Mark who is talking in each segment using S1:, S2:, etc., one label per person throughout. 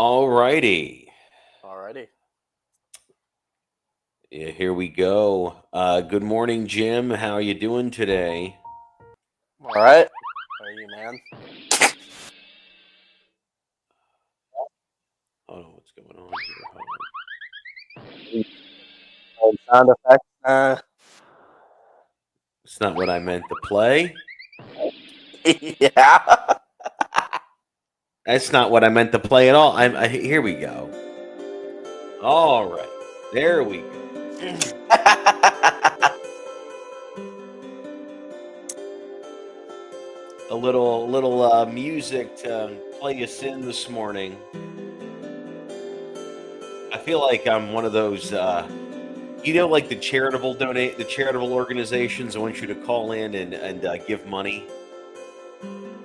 S1: All righty.
S2: Alrighty.
S1: Yeah, here we go. Good morning, Jim. How are you doing today?
S2: All right. How are you, man?
S1: Oh, what's going on here? Hold
S2: Sound effects.
S1: It's not what I meant to play.
S2: Yeah.
S1: That's not what I meant to play at all. Here we go. All right. There we go. A little music to play us in this morning. I feel like I'm one of those like the charitable organizations that want you to call in and give money.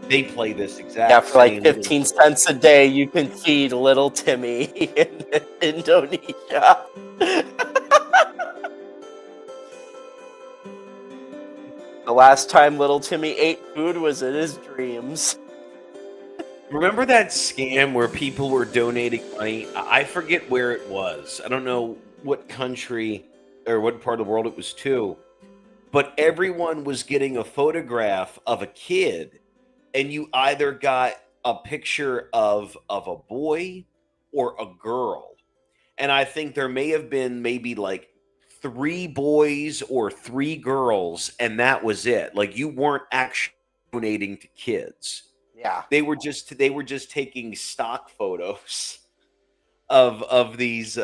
S1: They play this
S2: Yeah,
S1: exact
S2: for like
S1: same little
S2: 15 cents a day, you can feed little Timmy in Indonesia. The last time little Timmy ate food was in his dreams.
S1: Remember that scam where people were donating money? I forget where it was. I don't know what country or what part of the world it was to, but everyone was getting a photograph of a kid, and you either got a picture of a boy or a girl. And I think there may have been maybe like three boys or three girls, and that was it. Like you weren't actually donating to kids.
S2: Yeah.
S1: They were just taking stock photos of these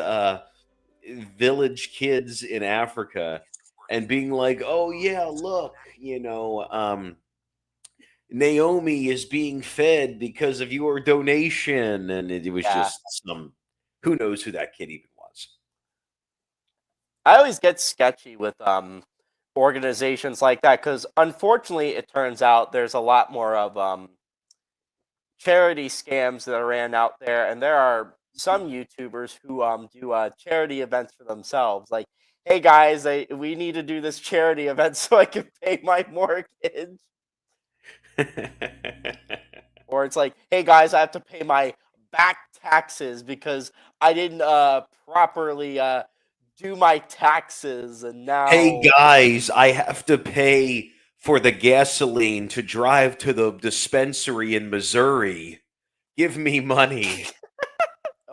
S1: village kids in Africa and being like, "Oh yeah, look, Naomi is being fed because of your donation," and it was
S2: Yeah.
S1: just some who knows who that kid even was.
S2: I always get sketchy with organizations like that because unfortunately it turns out there's a lot more of charity scams that are ran out there, and there are some YouTubers who do charity events for themselves. Like, hey guys, we need to do this charity event so I can pay my mortgage. Or it's like, hey guys, I have to pay my back taxes because I didn't properly do my taxes, and
S1: Hey
S2: now
S1: guys, I have to pay for the gasoline to drive to the dispensary in Missouri. Give me money.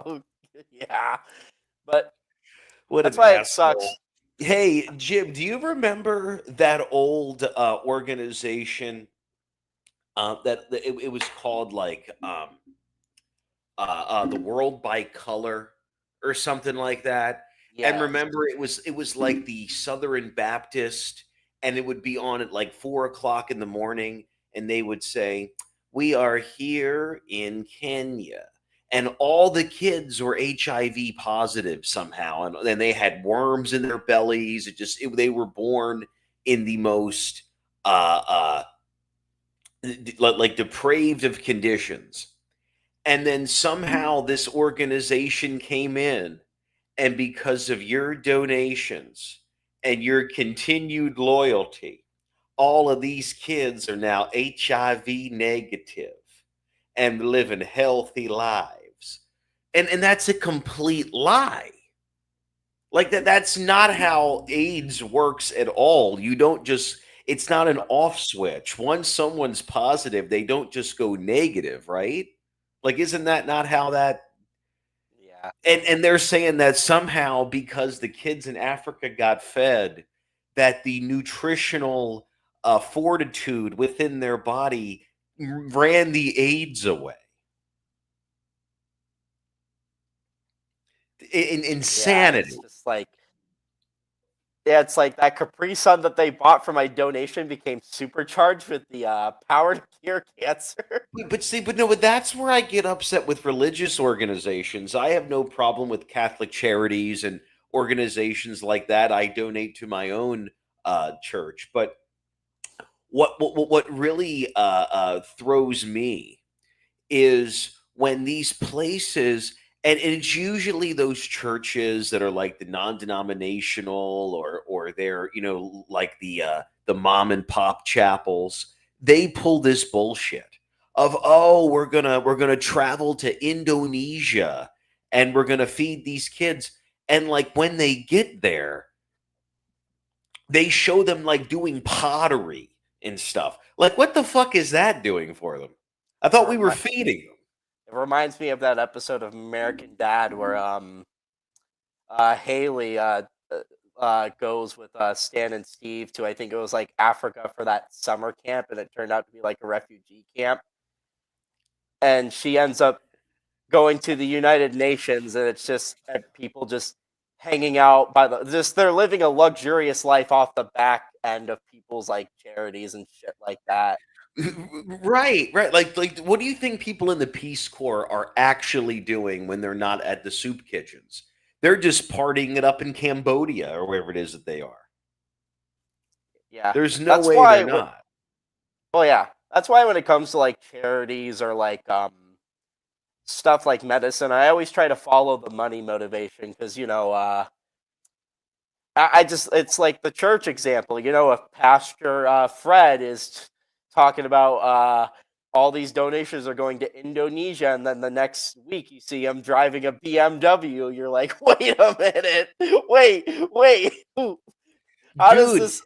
S2: oh yeah, but
S1: What
S2: that's
S1: an
S2: why it
S1: asshole.
S2: sucks.
S1: Hey, Jim, do you remember that old organization it was called like the World by Color or something like that? And
S2: Yes.
S1: remember, it was like the Southern Baptist, and it would be on at like 4 o'clock in the morning, and they would say, "We are here in Kenya." And all the kids were HIV positive somehow, and then they had worms in their bellies. They were born in the most uh, like depraved of conditions. And then somehow this organization came in, and because of your donations and your continued loyalty, all of these kids are now HIV negative and living healthy lives. And that's a complete lie. Like that's not how AIDS works at all. You don't just it's not an off switch. Once someone's positive, they don't just go negative, right? Like isn't that not how that
S2: Yeah.
S1: and they're saying that somehow because the kids in Africa got fed, that the nutritional fortitude within their body ran the AIDS away.
S2: Yeah, it's
S1: Insanity.
S2: just like yeah, it's like that Capri Sun that they bought for my donation became supercharged with the power to cure cancer.
S1: But see, but no, but that's where I get upset with religious organizations. I have no problem with Catholic charities and organizations like that. I donate to my own church. But what really throws me is when these places, and it's usually those churches that are like the non-denominational or they're like the mom and pop chapels. They pull this bullshit. of, oh, we're gonna travel to Indonesia and we're gonna feed these kids. And like when they get there, they show them like doing pottery and stuff. Like, what the fuck is that doing for them? I
S2: It,
S1: thought we were
S2: remi-
S1: feeding them.
S2: it reminds me of that episode of American Dad where Haley goes with Stan and Steve to, I think it was like Africa for that summer camp, and it turned out to be like a refugee camp, and she ends up going to the United Nations, and it's just people just hanging out by the just they're living a luxurious life off the back end of people's like charities and shit like that.
S1: Right, right. Like, what do you think people in the Peace Corps are actually doing when they're not at the soup kitchens? They're just partying it up in Cambodia or wherever it is that they are.
S2: Yeah,
S1: There's no
S2: that's
S1: way they're
S2: why.
S1: not.
S2: Well, yeah, that's why when it comes to like charities or like stuff like medicine, I always try to follow the money motivation because I just it's like the church example. If Pastor Fred is talking about all these donations are going to Indonesia, and then the next week you see him driving a BMW, you're like, wait a minute, wait, how does
S1: Dude,
S2: this?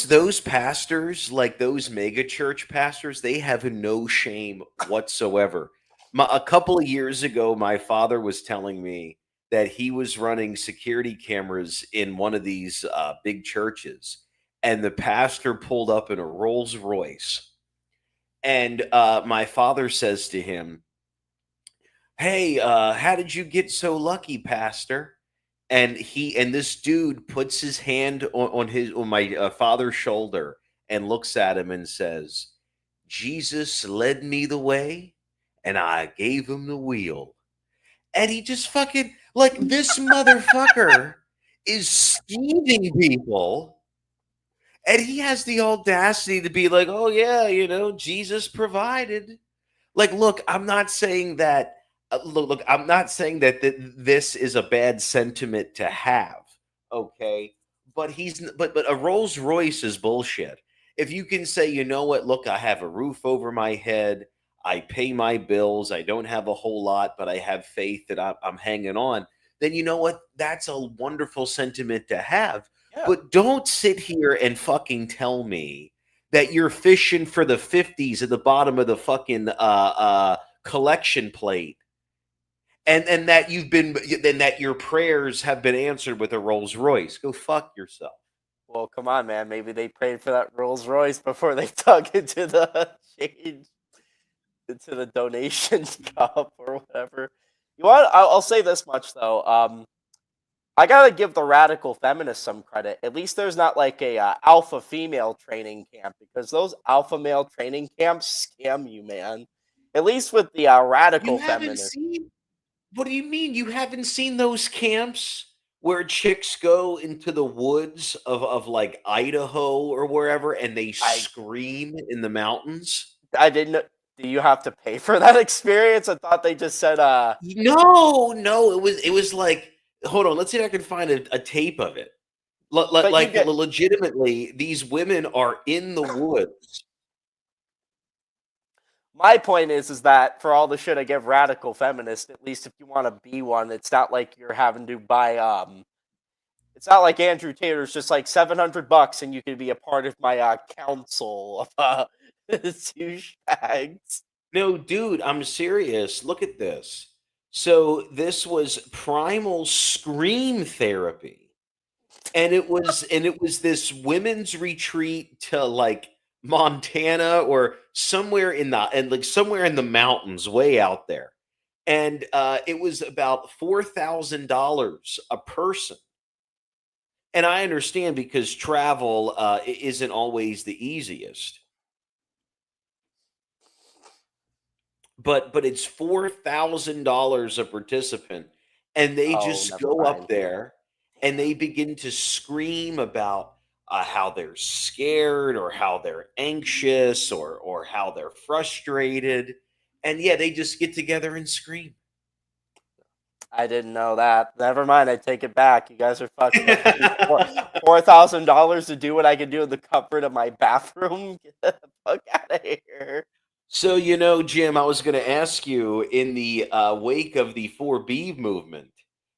S1: those pastors, like those mega church pastors, they have no shame whatsoever. A couple of years ago, my father was telling me that he was running security cameras in one of these big churches, and the pastor pulled up in a Rolls Royce, and my father says to him, "Hey, how did you get so lucky, pastor?" And this dude puts his hand on my father's shoulder and looks at him and says, "Jesus led me the way, and I gave him the wheel." And he just fucking like this motherfucker is scheming people, and he has the audacity to be like, "Oh yeah, Jesus provided." Like, look, I'm not saying that. Look, I'm not saying that this is a bad sentiment to have. Okay, but but a Rolls Royce is bullshit. If you can say, you know what, look, I have a roof over my head, I pay my bills, I don't have a whole lot, but I have faith that I'm hanging on. Then you know what? That's a wonderful sentiment to have.
S2: Yeah,
S1: But don't sit here and fucking tell me that you're fishing for the 50s at the bottom of the fucking collection plate, and that you've been then that your prayers have been answered with a Rolls Royce. Go fuck yourself.
S2: well, come on, man. Maybe they prayed for that Rolls Royce before they dug into the change, into the donation cup or whatever. You want? I'll say this much though. I gotta give the radical feminists some credit. At least there's not like a alpha female training camp, because those alpha male training camps scam you, man. At least with the
S1: You
S2: radical
S1: haven't
S2: feminists,
S1: seen What do you mean you haven't seen those camps where chicks go into the woods of like Idaho or wherever and they
S2: I
S1: scream in the mountains?
S2: I didn't. Do you have to pay for that experience? I thought they just said
S1: No, no, it was like, hold on, let's see if I can find a tape of it.
S2: but you
S1: Like
S2: get.
S1: legitimately, these women are in the woods.
S2: My point is that for all the shit I give radical feminists, at least if you want to be one, it's not like you're having to buy it's not like Andrew Taylor's just like $700 and you can be a part of my council of douchebags.
S1: No, dude, I'm serious. Look at this. So this was primal scream therapy. And it was this women's retreat to like Montana or somewhere in the mountains way out there. And it was about $4,000 a person. And I understand because travel isn't always the easiest, but it's $4,000 a participant, and they
S2: Oh,
S1: just
S2: never
S1: go up
S2: mind.
S1: there and
S2: Damn.
S1: they begin to scream about how they're scared or how they're anxious or how they're frustrated, and yeah, they just get together and scream.
S2: I didn't know that. Never mind. I take it back. You guys are fucked up. Give me $4,000 to do what I can do in the comfort of my bathroom. Get the fuck out of here.
S1: So, Jim, I was going to ask you in the wake of the 4B movement,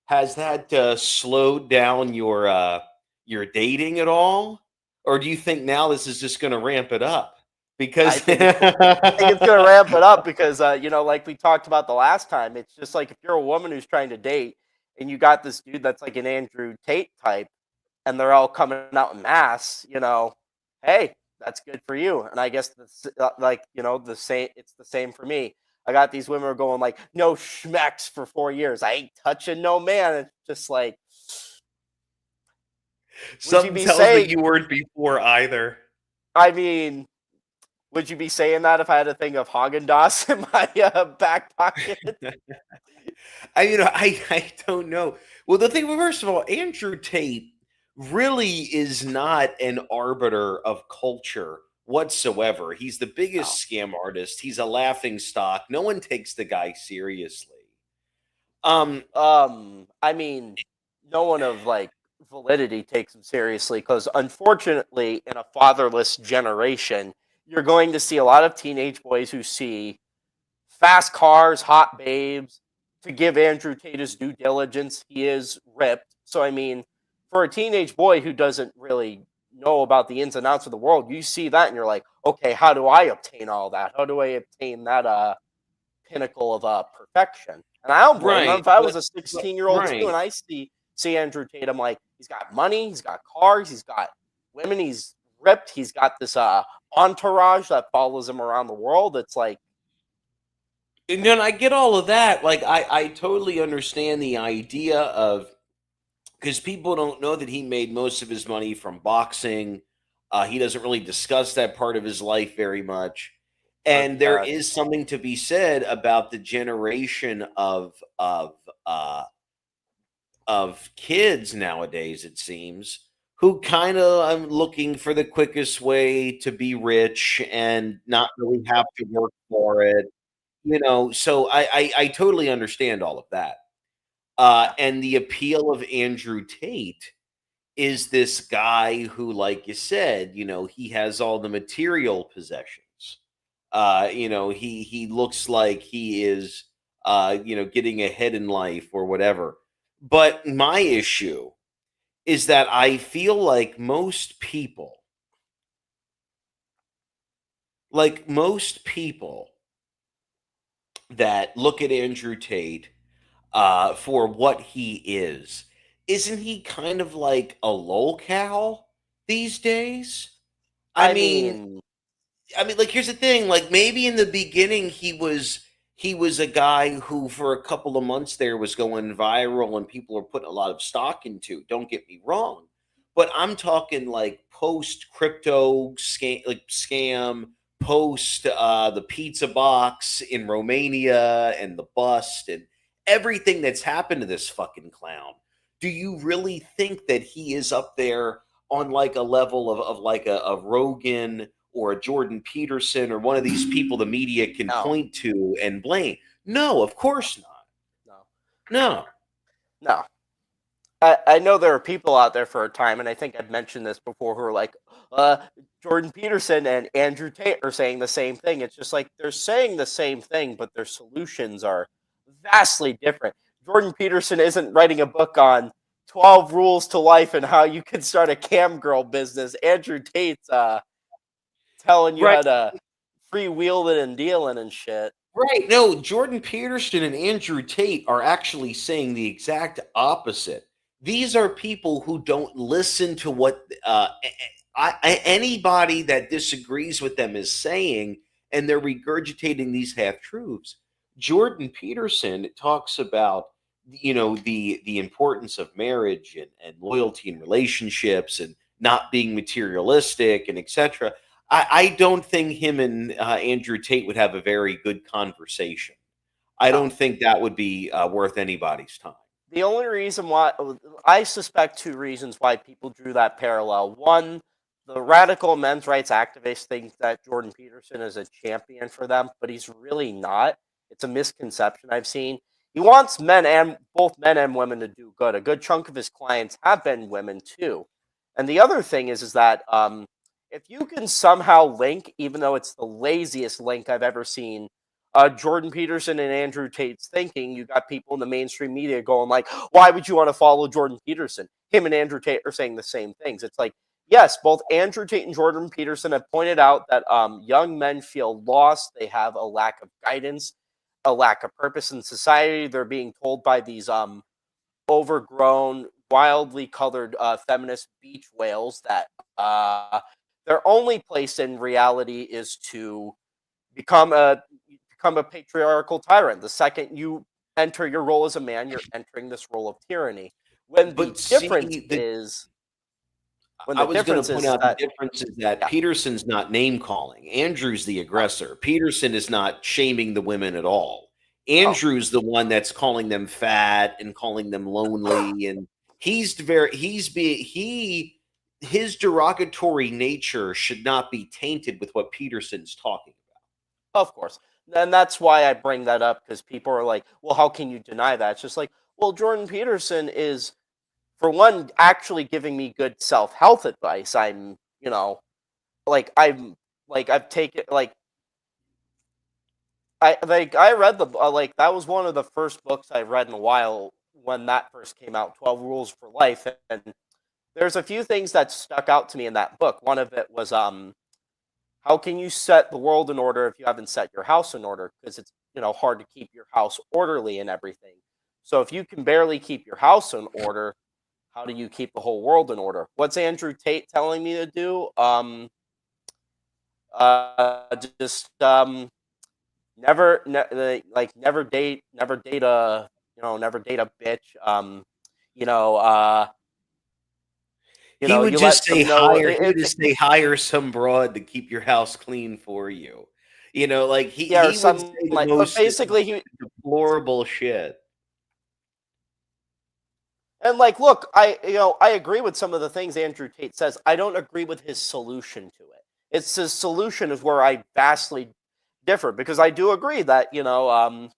S1: has that slowed down your dating at all? Or do you think now this is just going to ramp it up?
S2: I
S1: Because
S2: think it's I think it's gonna ramp it up because like we talked about the last time, it's just like if you're a woman who's trying to date and you got this dude that's like an Andrew Tate type, and they're all coming out in mass, hey, that's good for you. And I guess the same. It's the same for me. I got these women who are going like, no schmecks for 4 years. I ain't touching no man. It's just like, would you
S3: Something
S2: be
S3: tells me
S2: saying?
S3: you weren't before either.
S2: I mean, would you be saying that if I had a thing of Haagen Dazs in my back pocket?
S1: I don't know. Well, the thing, first of all, Andrew Tate really is not an arbiter of culture whatsoever. He's the
S2: No.
S1: biggest scam artist. He's a laughing stock. No one takes the guy seriously. Um,
S2: I mean, no one of like validity takes him seriously because unfortunately, in a fatherless generation, you're going to see a lot of teenage boys who see fast cars, hot babes. To give Andrew Tate his due diligence, he is ripped. So I mean, for a teenage boy who doesn't really know about the ins and outs of the world, you see that and you're like, okay, how do I obtain all that? How do I obtain that pinnacle of perfection? And I don't blame him.
S1: right,
S2: If I was
S1: but
S2: a
S1: but
S2: 16-year-old too,
S1: right.
S2: and I see Andrew Tate, I'm like, he's got money, he's got cars, he's got women, he's ripped, he's got this entourage that follows him around the world. It's like,
S1: And then I get all of that. Like I totally understand the idea of, because people don't know that he made most of his money from boxing. He doesn't really discuss that part of his life very much.
S2: or
S1: And there is something to be said about the generation of kids nowadays, it seems, who kind of are looking for the quickest way to be rich and not really have to work for it. So I totally understand all of that.
S2: yeah.
S1: And the appeal of Andrew Tate is this guy who, like you said, he has all the material possessions. He looks like he is, getting ahead in life or whatever. But my issue is that I feel like most people that look at Andrew Tate for what he is, isn't he kind of like a lolcow these days? I
S2: I
S1: mean,
S2: mean,
S1: like here's the thing, like maybe in the beginning he was a guy who for a couple of months there was going viral and people were putting a lot of stock into. Don't get me wrong, but I'm talking like post crypto scam, post the pizza box in Romania and the bust and everything that's happened to this fucking clown. Do you really think that he is up there on like a level of like a Rogan or a Jordan Peterson or one of these people the media can
S2: no,
S1: point to and blame? No, of course not.
S2: no,
S1: No.
S2: no. I know there are people out there for a time, and I think I've mentioned this before, who are like, uh, Jordan Peterson and Andrew Tate are saying the same thing. It's just like they're saying the same thing, but their solutions are vastly different. Jordan Peterson isn't writing a book on 12 rules to life and how you can start a cam girl business. Andrew Tate's telling you
S1: Right.
S2: how to freewheel it and dealing and shit.
S1: Right. No, Jordan Peterson and Andrew Tate are actually saying the exact opposite. These are people who don't listen to what anybody that disagrees with them is saying, and they're regurgitating these half truths. Jordan Peterson talks about the importance of marriage and loyalty and relationships and not being materialistic and etc. I don't think him and Andrew Tate would have a very good conversation. I
S2: No.
S1: don't think that would be worth anybody's time.
S2: The only reason why I suspect two reasons why people drew that parallel. One, the radical men's rights activists think that Jordan Peterson is a champion for them, but he's really not. It's a misconception I've seen. He wants both men and women to do good. A good chunk of his clients have been women too. And the other thing is that if you can somehow link, even though it's the laziest link I've ever seen, Jordan Peterson and Andrew Tate's thinking, you got people in the mainstream media going like, "Why would you want to follow Jordan Peterson?" Him and Andrew Tate are saying the same things. It's like, yes, both Andrew Tate and Jordan Peterson have pointed out that young men feel lost. They have a lack of guidance, a lack of purpose in society. They're being told by these overgrown, wildly colored feminist beach whales that their only place in reality is to become a become a patriarchal tyrant. The second you enter your role as a man, you're entering this role of tyranny. When the
S1: But
S2: difference
S1: see,
S2: is when
S1: I
S2: the
S1: was going to
S2: difference
S1: point
S2: is
S1: out the
S2: that
S1: difference is that
S2: yeah,
S1: Peterson's not name calling. Andrew's the
S2: oh,
S1: aggressor. Peterson is not shaming the women at all.
S2: oh,
S1: Andrew's the one that's calling them fat and calling them lonely, and he his derogatory nature should not be tainted with what Peterson's talking about.
S2: of course. And that's why I bring that up because people are like, well, how can you deny that? It's just like, well, Jordan Peterson is, for one, actually giving me good self health advice. I'm like I've taken I read the like that was one of the first books I read in a while when that first came out, 12 Rules for Life, and there's a few things that stuck out to me in that book. One of it was how can you set the world in order if you haven't set your house in order? Because it's hard to keep your house orderly and everything. So if you can barely keep your house in order, how do you keep the whole world in order? What's Andrew Tate telling me to do? Just never date a never date a bitch. You know, uh,
S1: He would
S2: you
S1: just
S2: let
S1: say
S2: them know
S1: hire. He would just say hire some broad to keep your house clean for you. Like
S2: yeah, or
S1: he would
S2: something
S1: say the
S2: like. But
S1: most
S2: basically, he
S1: deplorable shit.
S2: and like, look, I agree with some of the things Andrew Tate says. I don't agree with his solution to it. It's his solution is where I vastly differ because I do agree that young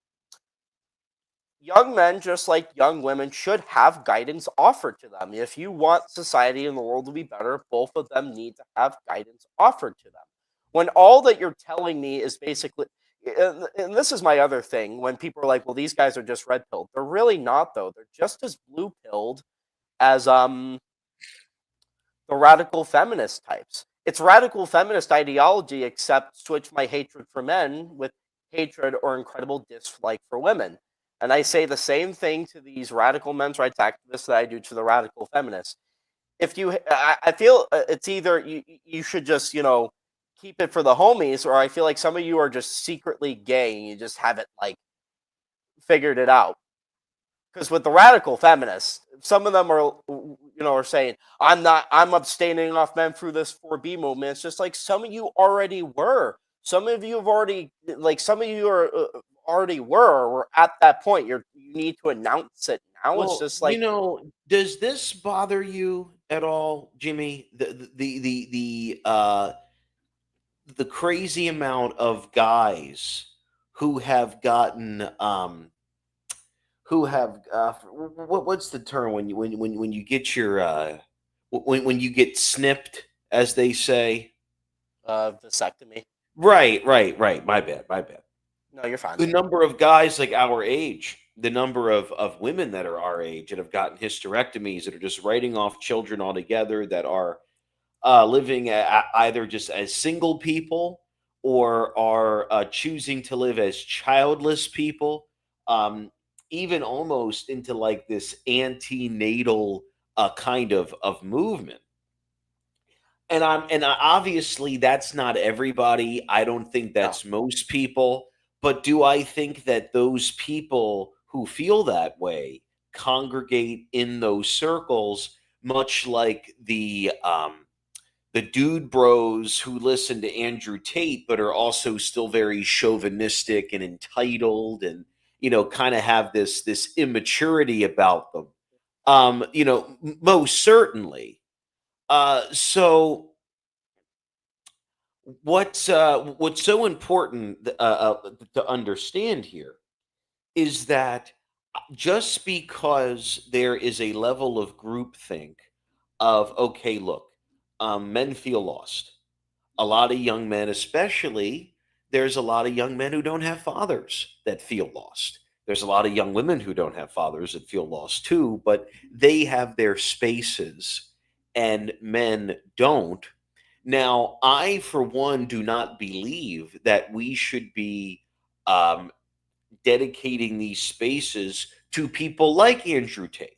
S2: men, just like young women, should have guidance offered to them. If you want society and the world to be better, both of them need to have guidance offered to them. When all that you're telling me is basically, and this is my other thing, when people are like, well, these guys are just red pilled. They're really not, though. They're just as blue pilled as the radical feminist types. It's radical feminist ideology, except switch my hatred for men with hatred or incredible dislike for women. And I say the same thing to these radical men's rights activists that I do to the radical feminists. If you, I feel it's either you should just keep it for the homies, or I feel like some of you are just secretly gay and you just haven't like figured it out. Because with the radical feminists, some of them are saying, I'm abstaining off men through this 4B movement. It's just like some of you already were. Some of you have already, like, some of you are already were at that point. You need to announce it now. It's
S1: Well,
S2: just like,
S1: does this bother you at all, Jimmy? The crazy amount of guys who have gotten who have what's the term when you get your when you get snipped, as they say.
S2: vasectomy.
S1: Right. My bad.
S2: No, you're fine.
S1: The number of guys like our age, the number of women that are our age that have gotten hysterectomies, that are just writing off children altogether, that are living either just as single people or are choosing to live as childless people, even almost into like this antenatal kind of movement. Obviously that's not everybody. I don't think
S2: No.
S1: that's most people, but do I think that those people who feel that way congregate in those circles, much like the dude bros who listen to Andrew Tate but are also still very chauvinistic and entitled, and kind of have this immaturity about them. Most certainly. So what's so important to understand here is that just because there is a level of groupthink of, okay, look, men feel lost. A lot of young men, especially, there's a lot of young men who don't have fathers that feel lost. There's a lot of young women who don't have fathers that feel lost too, but they have their spaces and men don't. Now, I, for one, do not believe that we should be um, dedicating these spaces to people like Andrew Tate.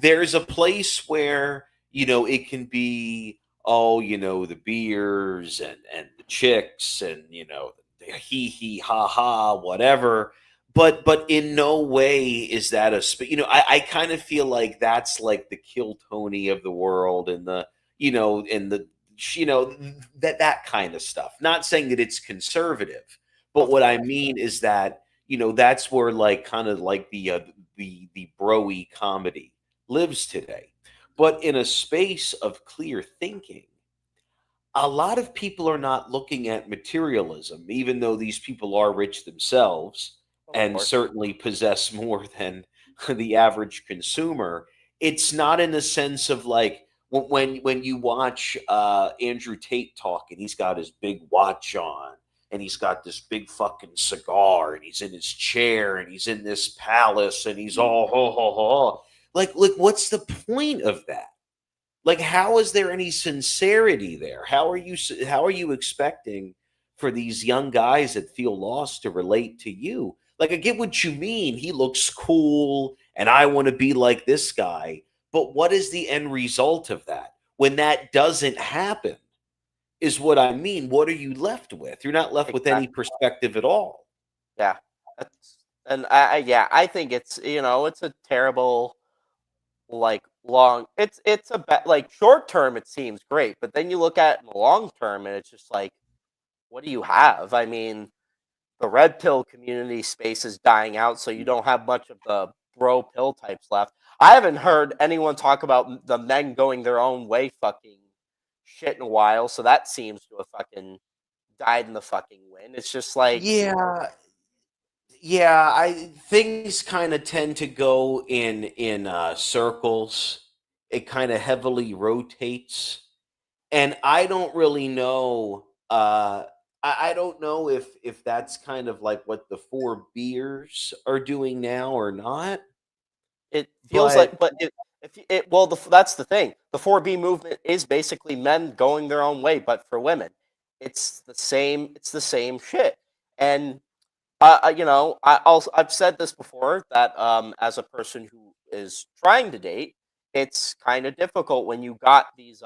S1: There's a place where, it can be, oh, the beers and the chicks and, the hee hee ha ha, whatever. But in no way is that I kind of feel like that's like the Kill Tony of the world and the you know, that kind of stuff. Not saying that it's conservative, but
S2: Of
S1: what I
S2: course.
S1: mean is that, that's where like kind of like the broy comedy lives today. But in a space of clear thinking, a lot of people are not looking at materialism, even though these people are rich themselves
S2: Of
S1: and
S2: course.
S1: certainly possess more than the average consumer. It's not in the sense of like when you watch Andrew Tate talk and he's got his big watch on and he's got this big fucking cigar and he's in his chair and he's in this palace and he's all ho ho ho. Like, what's the point of that? Like, how is there any sincerity there? How are you expecting for these young guys that feel lost to relate to you? Like, I get what you mean. He looks cool and I want to be like this guy. But what is the end result of that? When that doesn't happen, is what I mean. What are you left with? You're not left with any
S2: Exactly.
S1: perspective at all.
S2: Yeah. That's, and yeah, I think it's it's a terrible like long. It's a like short term it seems great, but then you look at it in the long term and it's just like, what do you have? I mean, the red pill community space is dying out, so you don't have much of the bro pill types left. I haven't heard anyone talk about the men going their own way fucking shit in a while, so that seems to have fucking died in the fucking wind. It's just like,
S1: Yeah, yeah. I Things kind of tend to go in circles. It kind of heavily rotates, and I don't really know. I don't know if that's kind of like what the four beers are doing now or not.
S2: it feels
S1: But
S2: like, but if well, that's the thing. The 4B movement is basically men going their own way, but for women, it's the same. It's the same shit. And I've said this before that as a person who is trying to date, it's kind of difficult when you got these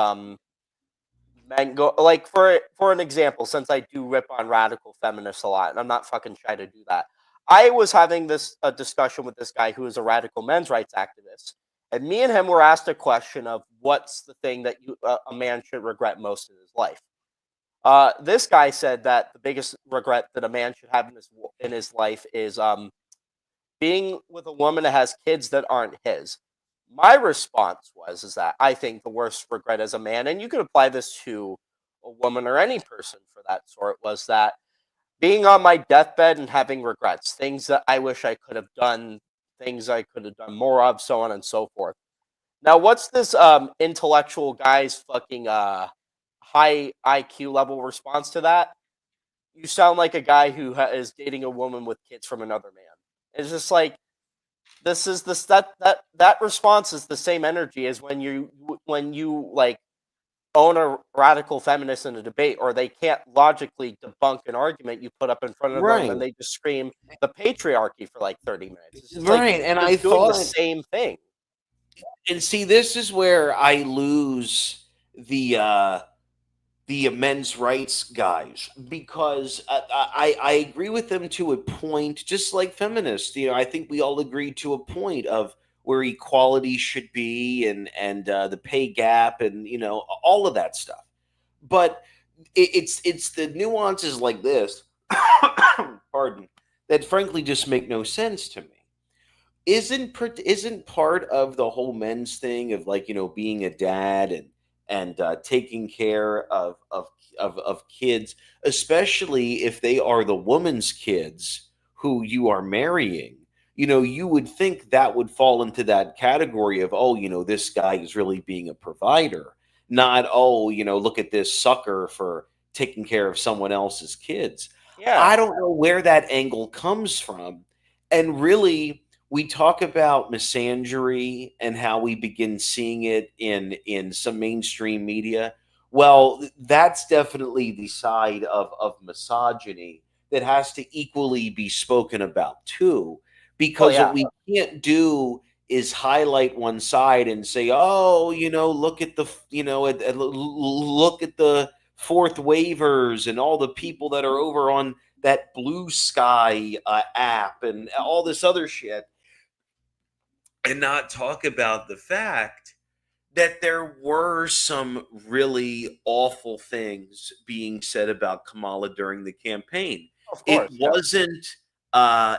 S2: men go like for an example, since I do rip on radical feminists a lot, and I'm not fucking shy to do that. I was having this a discussion with this guy who is a radical men's rights activist, and me and him were asked a question of what's the thing that a man should regret most in his life. This guy said that the biggest regret that a man should have in his life is being with a woman that has kids that aren't his. My response was is that I think the worst regret as a man, and you could apply this to a woman or any person for that sort, was that being on my deathbed and having regrets, things that I wish I could have done, things I could have done more of, so on and so forth. Now, what's this intellectual guy's fucking high IQ level response to that? You sound like a guy who is dating a woman with kids from another man. It's just like this is this that response is the same energy as when you like own a radical feminist in a debate, or they can't logically debunk an argument you put up in front of them,
S1: right,
S2: and they just scream the patriarchy for like 30 minutes. It's just like
S1: right. And
S2: you're
S1: I
S2: doing the
S1: thought,
S2: same thing.
S1: and see, this is where I lose the men's rights guys because I agree with them to a point, just like feminists. I think we all agree to a point of where equality should be and the pay gap and all of that stuff. But it's the nuances like this, pardon, that frankly just make no sense to me. Isn't part of the whole men's thing of like being a dad and taking care of kids, especially if they are the woman's kids who you are marrying, you would think that would fall into that category of, oh, this guy is really being a provider, not, oh, look at this sucker for taking care of someone else's kids. I
S2: Yeah.
S1: don't know where that angle comes from. And really, we talk about misandry and how we begin seeing it in some mainstream media. Well, that's definitely the side of misogyny that has to equally be spoken about too,
S2: Oh
S1: because what
S2: yeah.
S1: we can't do is highlight one side and say, oh, look at the look at the fourth waivers and all the people that are over on that Blue Sky app and all this other shit, and not talk about the fact that there were some really awful things being said about Kamala during the campaign.
S2: Of
S1: It
S2: course. Yeah.
S1: wasn't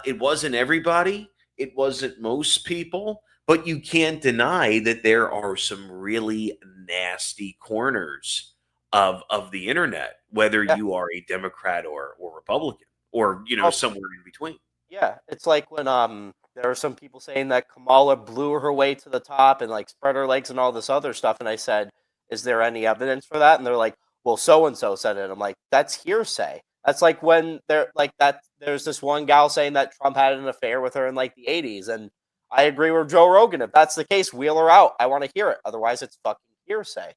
S1: it wasn't everybody, it wasn't most people, but you can't deny that there are some really nasty corners of the internet, whether
S2: Yeah.
S1: you are a Democrat or Republican or
S2: Well,
S1: somewhere in between.
S2: yeah. It's like when there are some people saying that Kamala blew her way to the top and like spread her legs and all this other stuff, and I said, "Is there any evidence for that?" And they're like, "Well, so and so said it." I'm like, "That's hearsay." That's like when they're like that. There's this one gal saying that Trump had an affair with her in like the '80s, and I agree with Joe Rogan. If that's the case, wheel her out. I want to hear it. Otherwise, it's fucking hearsay.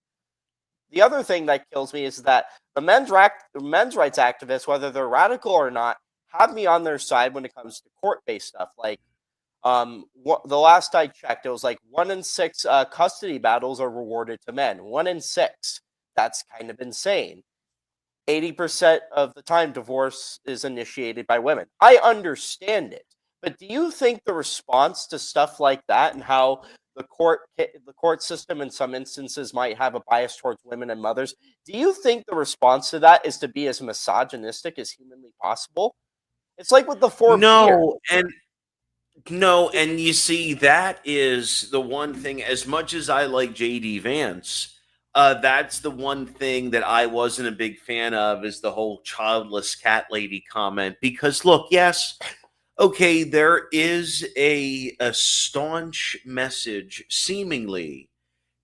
S2: The other thing that kills me is that the men's rights activists, whether they're radical or not, have me on their side when it comes to court-based stuff. Like, the last I checked, it was like 1 in 6 custody battles are rewarded to men. 1 in 6. That's kind of insane. 80% of the time, divorce is initiated by women. I understand it, but do you think the response to stuff like that and how the court system in some instances might have a bias towards women and mothers, do you think the response to that is to be as misogynistic as humanly possible? It's like with the four beer.
S1: No, and No, and you see, that is the one thing. As much as I like JD Vance, that's the one thing that I wasn't a big fan of, is the whole childless cat lady comment. Because look, yes, okay, there is a staunch message, seemingly,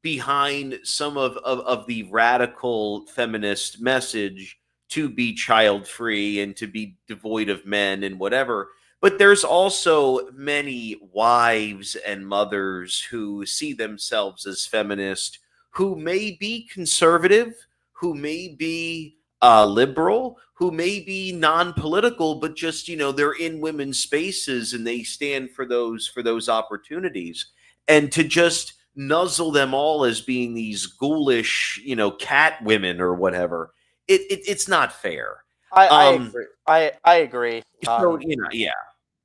S1: behind some of the radical feminist message to be child free and to be devoid of men and whatever. But there's also many wives and mothers who see themselves as feminist, who may be conservative, who may be liberal, who may be non-political, but just they're in women's spaces and they stand for those opportunities. And to just nuzzle them all as being these ghoulish, cat women or whatever, it's not fair.
S2: I
S1: Um,
S2: agree. I agree.
S1: so yeah.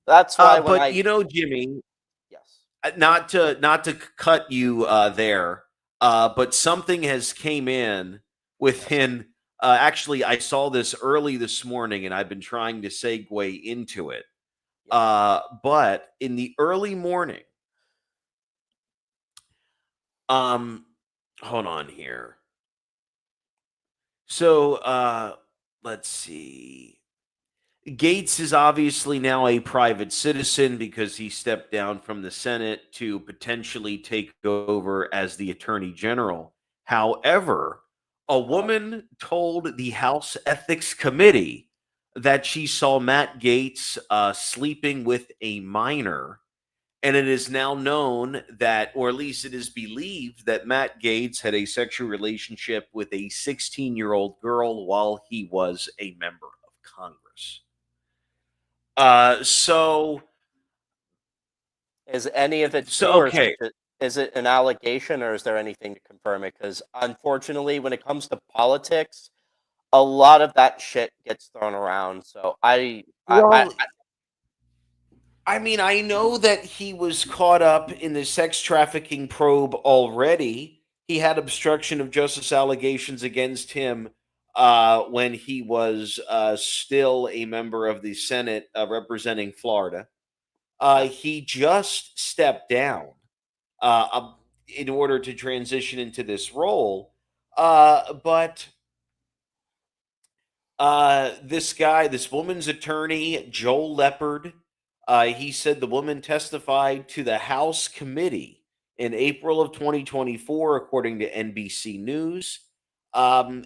S2: That's why when
S1: But
S2: I
S1: Jimmy,
S2: yes.
S1: not to cut you there, but something has came in
S2: Yes.
S1: within. Actually, I saw this early this morning, and I've been trying to segue into it.
S2: Yes.
S1: But in the early morning, um, hold on here. So let's see. Gates is obviously now a private citizen because he stepped down from the Senate to potentially take over as the Attorney General. However, a
S2: Uh,
S1: woman told the House Ethics Committee that she saw Matt Gates sleeping with a minor. And it is now known that, or at least it is believed, that Matt Gates had a sexual relationship with a 16-year-old girl while he was a member of Congress. So
S2: is any of it
S1: so
S2: true, or
S1: okay.
S2: is it an allegation, or is there anything to confirm it? Because unfortunately, when it comes to politics, a lot of that shit gets thrown around. So
S1: Well, I mean, I know that he was caught up in the sex trafficking probe already. He had obstruction of justice allegations against him when he was still a member of the Senate representing Florida.
S2: yeah,
S1: He just stepped down in order to transition into this role. But this woman's attorney, Joel Leopard, He said the woman testified to the House committee in April of 2024, according to NBC News.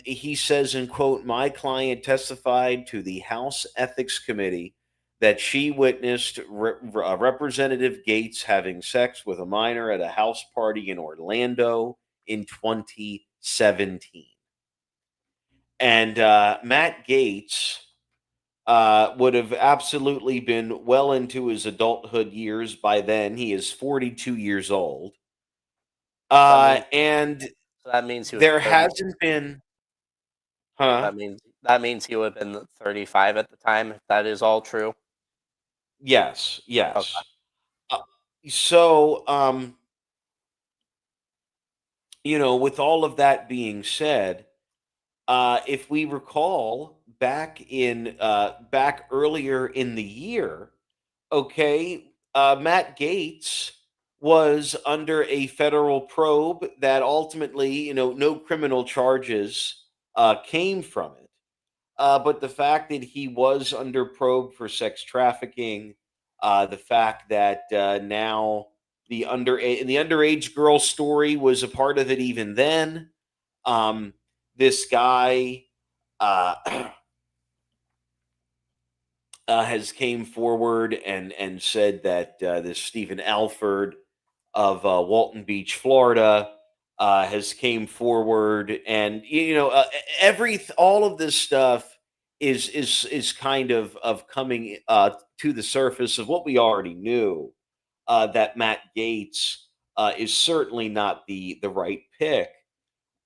S1: He says, in quote, my client testified to the House Ethics Committee that she witnessed Representative Gates having sex with a minor at a house party in Orlando in 2017. And Matt Gates would have absolutely been well into his adulthood years by then. He is 42 years old.
S2: That means
S1: And
S2: so that means he was
S1: there
S2: 30.
S1: hasn't been,
S2: So
S1: huh?
S2: that means he would have been 35 at the time, if that is all true.
S1: Yes,
S2: Okay.
S1: yes. Uh, so, with all of that being said, if we recall back earlier in the year, okay, Matt Gates was under a federal probe that ultimately, no criminal charges came from it. But the fact that he was under probe for sex trafficking, the fact that now the underage girl story was a part of it even then. Um, this guy uh, has came forward and said that this Stephen Alford of Walton Beach, Florida, has came forward, and all of this stuff is kind of coming to the surface of what we already knew, that Matt Gates is certainly not the right pick.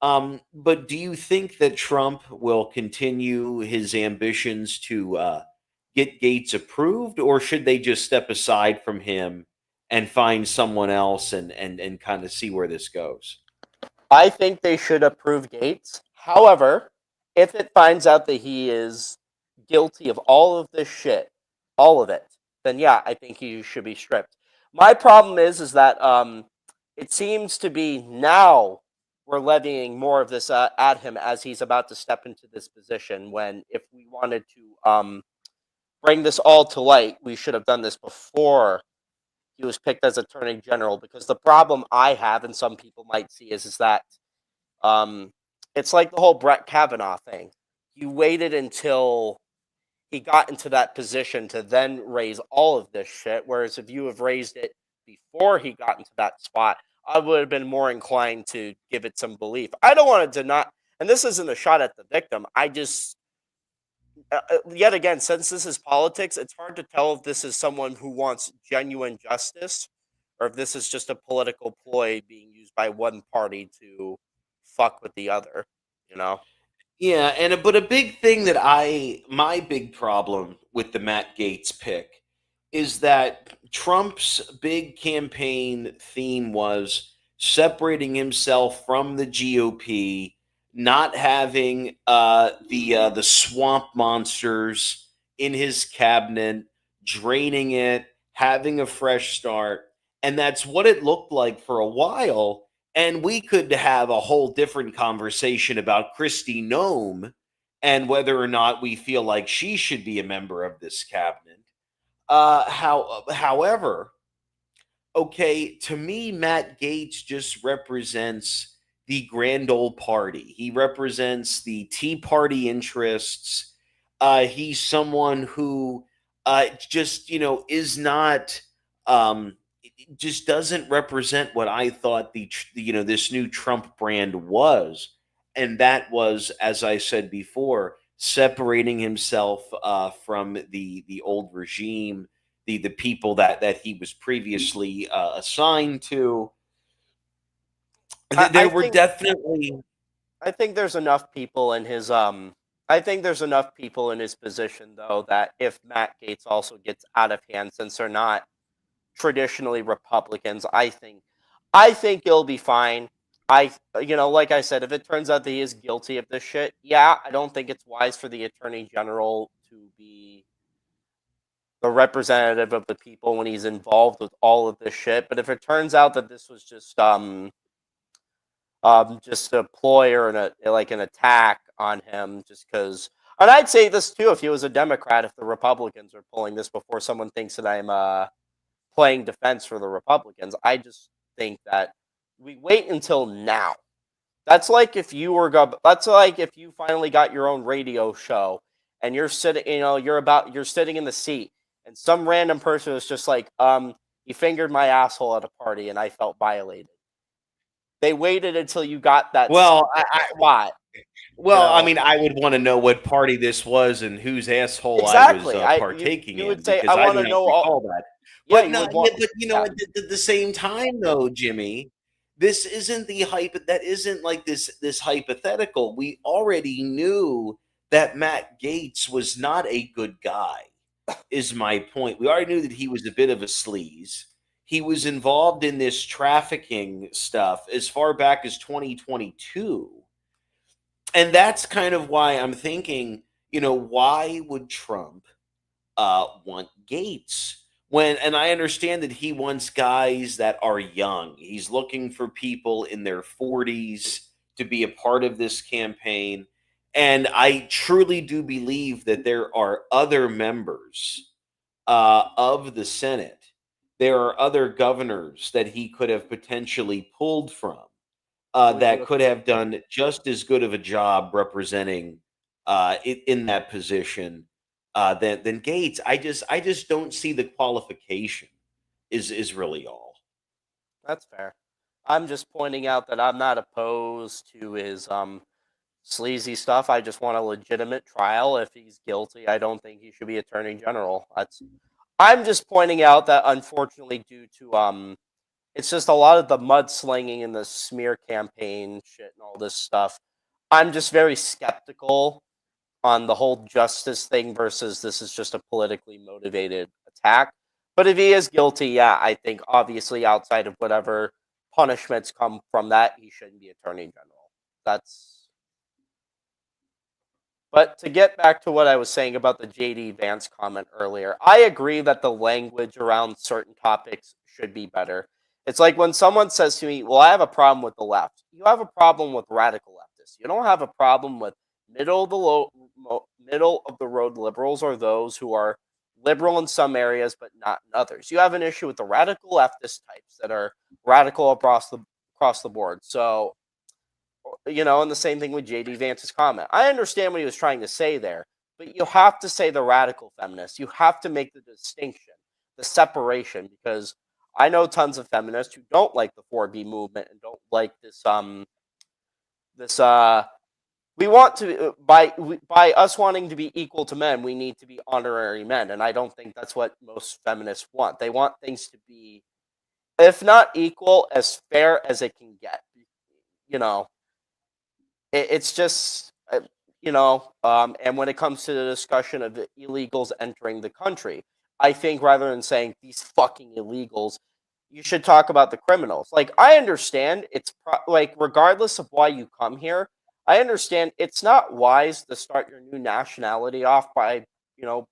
S1: But do you think that Trump will continue his ambitions to get Gates approved, or should they just step aside from him and find someone else and kind of see where this goes?
S2: I think they should approve Gates. However, if it finds out that he is guilty of all of this shit, all of it, then yeah, I think he should be stripped. My problem is that it seems to be now we're levying more of this at him as he's about to step into this position. When if we wanted to bring this all to light, we should have done this before he was picked as Attorney General. Because the problem I have, and some people might see, is that um, it's like the whole Brett Kavanaugh thing. You waited until he got into that position to then raise all of this shit. Whereas if you have raised it before he got into that spot, I would have been more inclined to give it some belief. I don't want to deny, and this isn't a shot at the victim. I just, yet again, since this is politics, it's hard to tell if this is someone who wants genuine justice or if this is just a political ploy being used by one party to fuck with the other, you know?
S1: Yeah, but a big thing that my big problem with the Matt Gates pick is that Trump's big campaign theme was separating himself from the GOP, not having the swamp monsters in his cabinet, draining it, having a fresh start, and that's what it looked like for a while. And we could have a whole different conversation about Christy Nome and whether or not we feel like she should be a member of this cabinet. However, okay, to me, Matt Gates just represents the grand old party. He represents the Tea Party interests. He's someone who just, is not, just doesn't represent what I thought this new Trump brand was. And that was, as I said before, separating himself from the old regime, the people that he was previously assigned to.
S2: I,
S1: There
S2: I
S1: were
S2: think
S1: definitely,
S2: I think there's enough people in his I think there's enough people in his position though that if Matt Gates also gets out of hand, since they're not traditionally Republicans, I think it'll be fine. Like I said, if it turns out that he is guilty of this shit, yeah, I don't think it's wise for the Attorney General to be the representative of the people when he's involved with all of this shit. But if it turns out that this was just a ploy or like an attack on him, just because And I'd say this too if he was a Democrat, if the Republicans are pulling this before someone thinks that I'm playing defense for the Republicans. I just think that we wait until now. That's like if you were that's like if you finally got your own radio show and you're sitting, you're sitting in the seat and some random person is just like, he fingered my asshole at a party and I felt violated. They waited until you got that
S1: Well,
S2: spot.
S1: I mean, I would want to know what party this was and whose asshole I was
S2: Exactly.
S1: partaking
S2: You
S1: in
S2: would say,
S1: because
S2: I
S1: I
S2: want
S1: do
S2: to
S1: not
S2: know all.
S1: recall that.
S2: Yeah,
S1: But
S2: you
S1: no,
S2: would want.
S1: but
S2: Yeah,
S1: at the same time, though, Jimmy, this isn't the hype. That isn't like this hypothetical. We already knew that Matt Gaetz was not a good guy. Is my point. We already knew that he was a bit of a sleaze. He was involved in this trafficking stuff as far back as 2022. And that's kind of why I'm thinking, why would Trump want Gates and I understand that he wants guys that are young. He's looking for people in their 40s to be a part of this campaign. And I truly do believe that there are other members of the Senate. There are other governors that he could have potentially pulled from that could have done just as good of a job representing in that position than Gates. I just don't see the qualification. Is really all.
S2: that's fair. I'm just pointing out that I'm not opposed to his sleazy stuff. I just want a legitimate trial. If he's guilty, I don't think he should be attorney general. I'm just pointing out that unfortunately, due to it's just a lot of the mudslinging and the smear campaign shit and all this stuff. I'm just very skeptical on the whole justice thing versus this is just a politically motivated attack. But if he is guilty, yeah, I think obviously outside of whatever punishments come from that, he shouldn't be attorney general. That's. But to get back to what I was saying about the JD Vance comment earlier, I agree that the language around certain topics should be better. It's like when someone says to me, "Well, I have a problem with the left." You have a problem with radical leftists. You don't have a problem with middle of the road liberals or those who are liberal in some areas but not in others. You have an issue with the radical leftist types that are radical across the board. So and the same thing with JD Vance's comment. I understand what he was trying to say there, but you have to say the radical feminists. You have to make the distinction, the separation, because I know tons of feminists who don't like the 4B movement and don't like this we want to by us wanting to be equal to men, we need to be honorary men, and I don't think that's what most feminists want. They want things to be, if not equal, as fair as it can get. You know, it's just and when it comes to the discussion of the illegals entering the country, I think rather than saying these fucking illegals, you should talk about the criminals. Like, I understand it's like, regardless of why you come here, I understand it's not wise to start your new nationality off by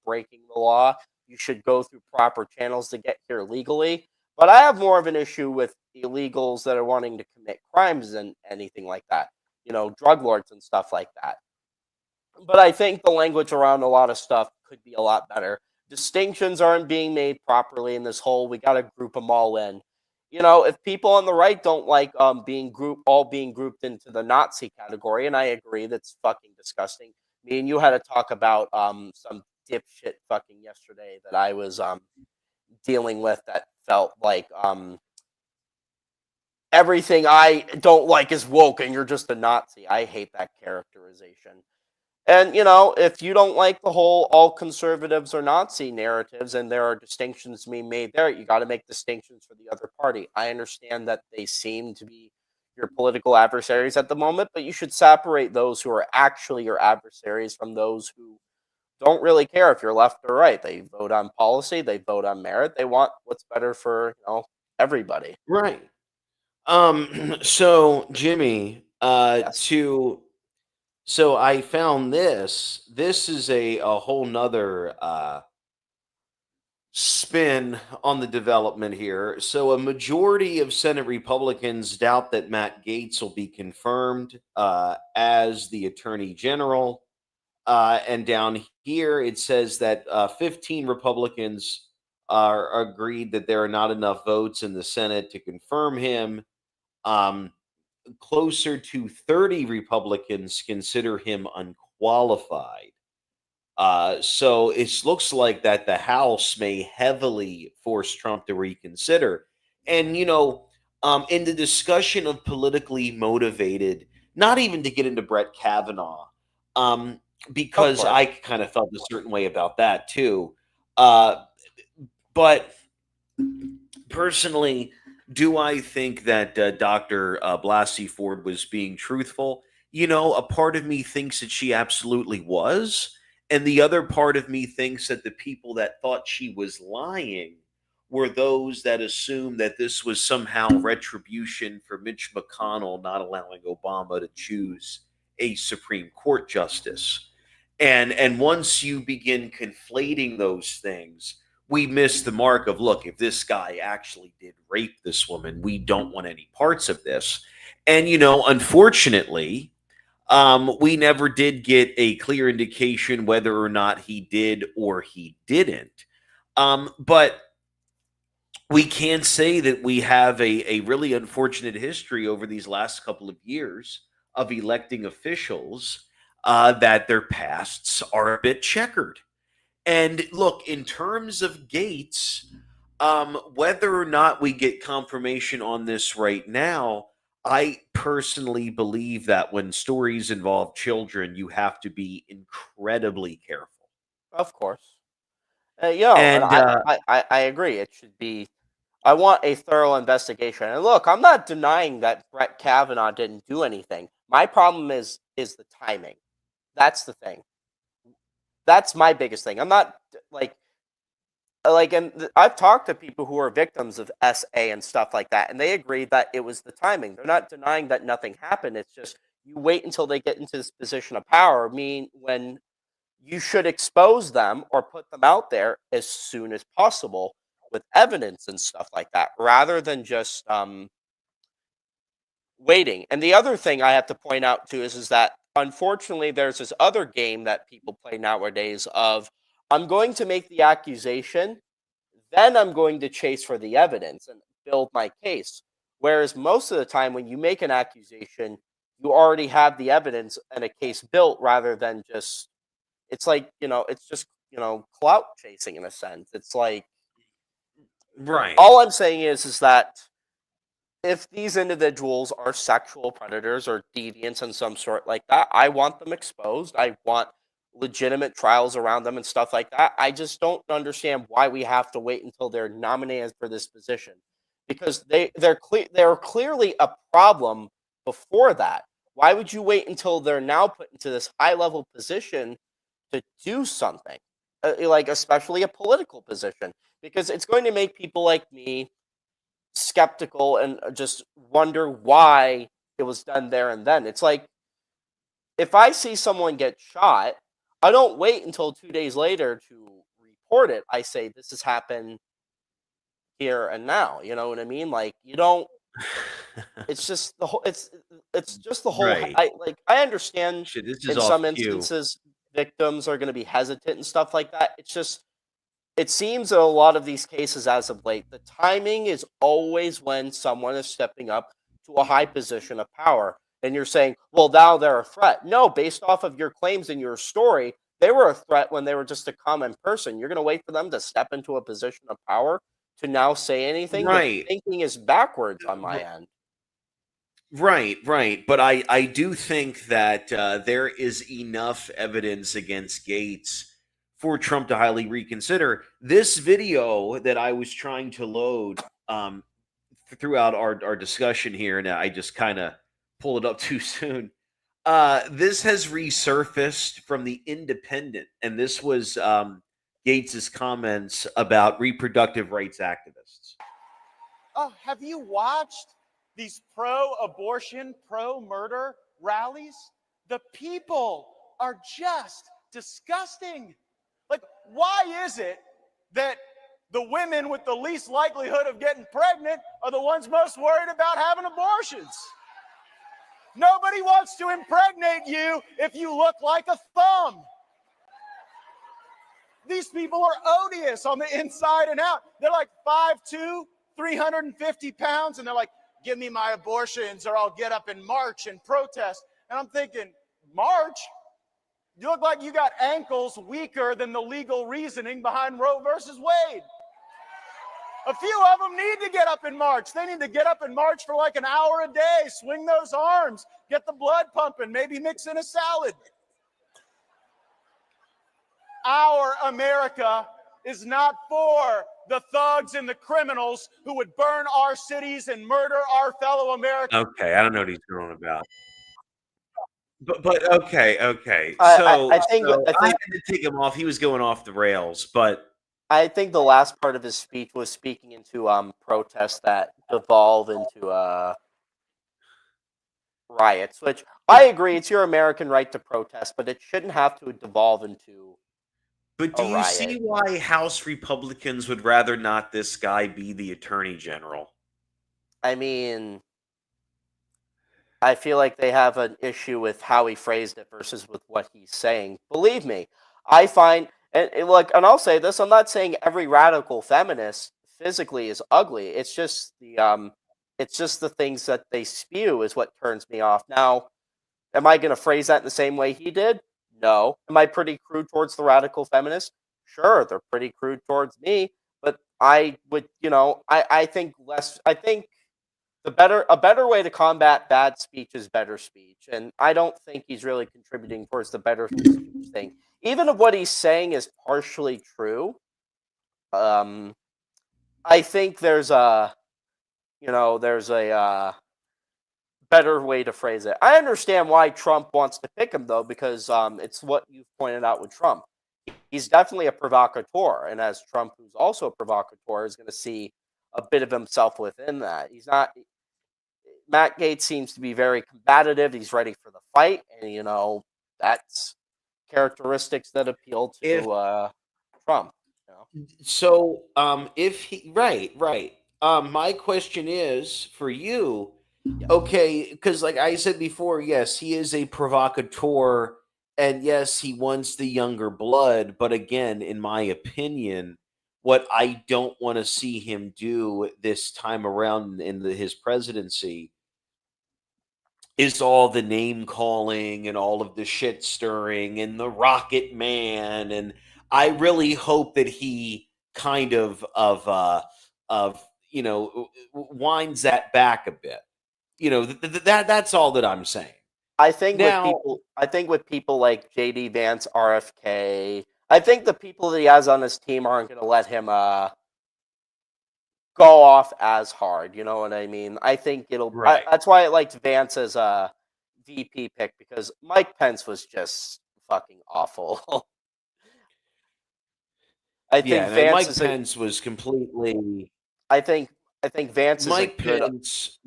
S2: breaking the law. You should go through proper channels to get here legally. But I have more of an issue with illegals that are wanting to commit crimes than anything like that. Drug lords and stuff like that. But I think the language around a lot of stuff could be a lot better. Distinctions aren't being made properly in this whole, we got to group them all in. If people on the right don't like being grouped into the Nazi category, and I agree, that's fucking disgusting. Me and you had to talk about some dipshit fucking yesterday that I was dealing with that felt like everything I don't like is woke and you're just a Nazi. I hate that characterization. And, if you don't like the whole all conservatives are Nazi narratives and there are distinctions being made there, you got to make distinctions for the other party. I understand that they seem to be your political adversaries at the moment, but you should separate those who are actually your adversaries from those who don't really care if you're left or right. They vote on policy, they vote on merit, they want what's better for, everybody.
S1: Right. So Jimmy,
S2: Yes.
S1: so I found this. This is a whole nother spin on the development here. So a majority of Senate Republicans doubt that Matt Gaetz will be confirmed as the Attorney General. And down here it says that 15 Republicans are agreed that there are not enough votes in the Senate to confirm him. Um, Closer to 30 Republicans consider him unqualified. So it looks like that the House may heavily force Trump to reconsider. And, in the discussion of politically motivated, not even to get into Brett Kavanaugh, um,
S2: Of
S1: because
S2: course.
S1: I kind of felt a certain way about that too. Uh, but personally, do I think that Dr. Blasey Ford was being truthful? A part of me thinks that she absolutely was. And the other part of me thinks that the people that thought she was lying were those that assumed that this was somehow retribution for Mitch McConnell not allowing Obama to choose a Supreme Court justice. And once you begin conflating those things, we miss the mark of, look, if this guy actually did rape this woman, we don't want any parts of this. And unfortunately, we never did get a clear indication whether or not he did or he didn't. But we can say that we have a really unfortunate history over these last couple of years of electing officials that their pasts are a bit checkered. And look, in terms of Gates, whether or not we get confirmation on this right now, I personally believe that when stories involve children, you have to be incredibly careful.
S2: Of course. And
S1: And
S2: I agree. It should be. I want a thorough investigation. And look, I'm not denying that Brett Kavanaugh didn't do anything. My problem is the timing. That's the thing. That's my biggest thing. I'm not I've talked to people who are victims of SA and stuff like that, and they agree that it was the timing. They're not denying that nothing happened. It's just you wait until they get into this position of power. When you should expose them or put them out there as soon as possible with evidence and stuff like that, rather than just waiting. And the other thing I have to point out too is that unfortunately there's this other game that people play nowadays of I'm going to make the accusation, then I'm going to chase for the evidence and build my case. Whereas most of the time when you make an accusation, you already have the evidence and a case built rather than just it's like, it's just, clout chasing in a sense. It's like
S1: right,
S2: all I'm saying is that if these individuals are sexual predators or deviants in some sort like that, I want them exposed. I want legitimate trials around them and stuff like that. I just don't understand why we have to wait until they're nominated for this position because they're clearly a problem before that. Why would you wait until they're now put into this high level position to do something, like especially a political position? Because it's going to make people like me skeptical and just wonder why it was done there and then. It's like if I see someone get shot, I don't wait until 2 days later to report it. I say this has happened here and now. You know what I mean? Like you don't. It's just the whole. It's just the whole.
S1: right.
S2: I understand
S1: Shit, this is
S2: in
S1: off
S2: some
S1: cue.
S2: instances victims are going to be hesitant and stuff like that. It's just it seems in a lot of these cases as of late, the timing is always when someone is stepping up to a high position of power. And you're saying, well, now they're a threat. No, based off of your claims in your story, they were a threat when they were just a common person. You're going to wait for them to step into a position of power to now say anything? The
S1: Right.
S2: thinking is backwards on my end.
S1: Right, right. But I do think that there is enough evidence against Gates for Trump to highly reconsider. This video that I was trying to load throughout our discussion here, and I just kind of pulled it up too soon. This has resurfaced from the Independent, and this was Gates's comments about reproductive rights activists.
S4: Oh, have you watched these pro-abortion, pro-murder rallies? The people are just disgusting. Like, why is it that the women with the least likelihood of getting pregnant are the ones most worried about having abortions? Nobody wants to impregnate you if you look like a thumb. These people are odious on the inside and out. They're like 5'2", 350 pounds, and they're like, give me my abortions or I'll get up and march and protest. And I'm thinking, march? You look like you got ankles weaker than the legal reasoning behind Roe versus Wade. A few of them need to get up and march. They need to get up and march for like an hour a day, swing those arms, get the blood pumping, maybe mix in a salad. Our America is not for the thugs and the criminals who would burn our cities and murder our fellow Americans.
S1: Okay, I don't know what he's going about. But okay.
S2: I think
S1: I had to take him off. He was going off the rails, but
S2: I think the last part of his speech was speaking into protests that devolve into riots, which I agree, it's your American right to protest, but it shouldn't have to devolve into
S1: do
S2: a
S1: you
S2: riot.
S1: see why House Republicans would rather not this guy be the Attorney General?
S2: I mean, I feel like they have an issue with how he phrased it versus with what he's saying. Believe me, I find and I'll say this: I'm not saying every radical feminist physically is ugly. It's just the things that they spew is what turns me off. Now, am I going to phrase that in the same way he did? No. Am I pretty crude towards the radical feminists? Sure, they're pretty crude towards me, but I would, I think less. I think a better way to combat bad speech is better speech, and I don't think he's really contributing towards the better speech thing. Even if what he's saying is partially true, I think there's a better way to phrase it. I understand why Trump wants to pick him though, because it's what you've pointed out with Trump. He's definitely a provocateur, and as Trump, who's also a provocateur, is going to see a bit of himself within that. He's not. Matt Gaetz seems to be very combative. He's ready for the fight, and that's characteristics that appeal to Trump.
S1: So, if he right, my question is for you.
S2: Yeah.
S1: Okay, because like I said before, yes, he is a provocateur, and yes, he wants the younger blood. But again, in my opinion, what I don't want to see him do this time around in his presidency is all the name calling and all of the shit stirring and the Rocket Man, and I really hope that he kind of winds that back a bit. That's all that I'm saying.
S2: I think
S1: Now,
S2: with people like JD Vance, RFK, I think the people that he has on his team aren't going to let him go off as hard. You know what I mean? I think
S1: right.
S2: that's why I liked Vance as a VP pick, because Mike Pence was just fucking awful. I think
S1: Mike Pence was completely.
S2: I think Vance
S1: Mike
S2: is a good.
S1: Pence.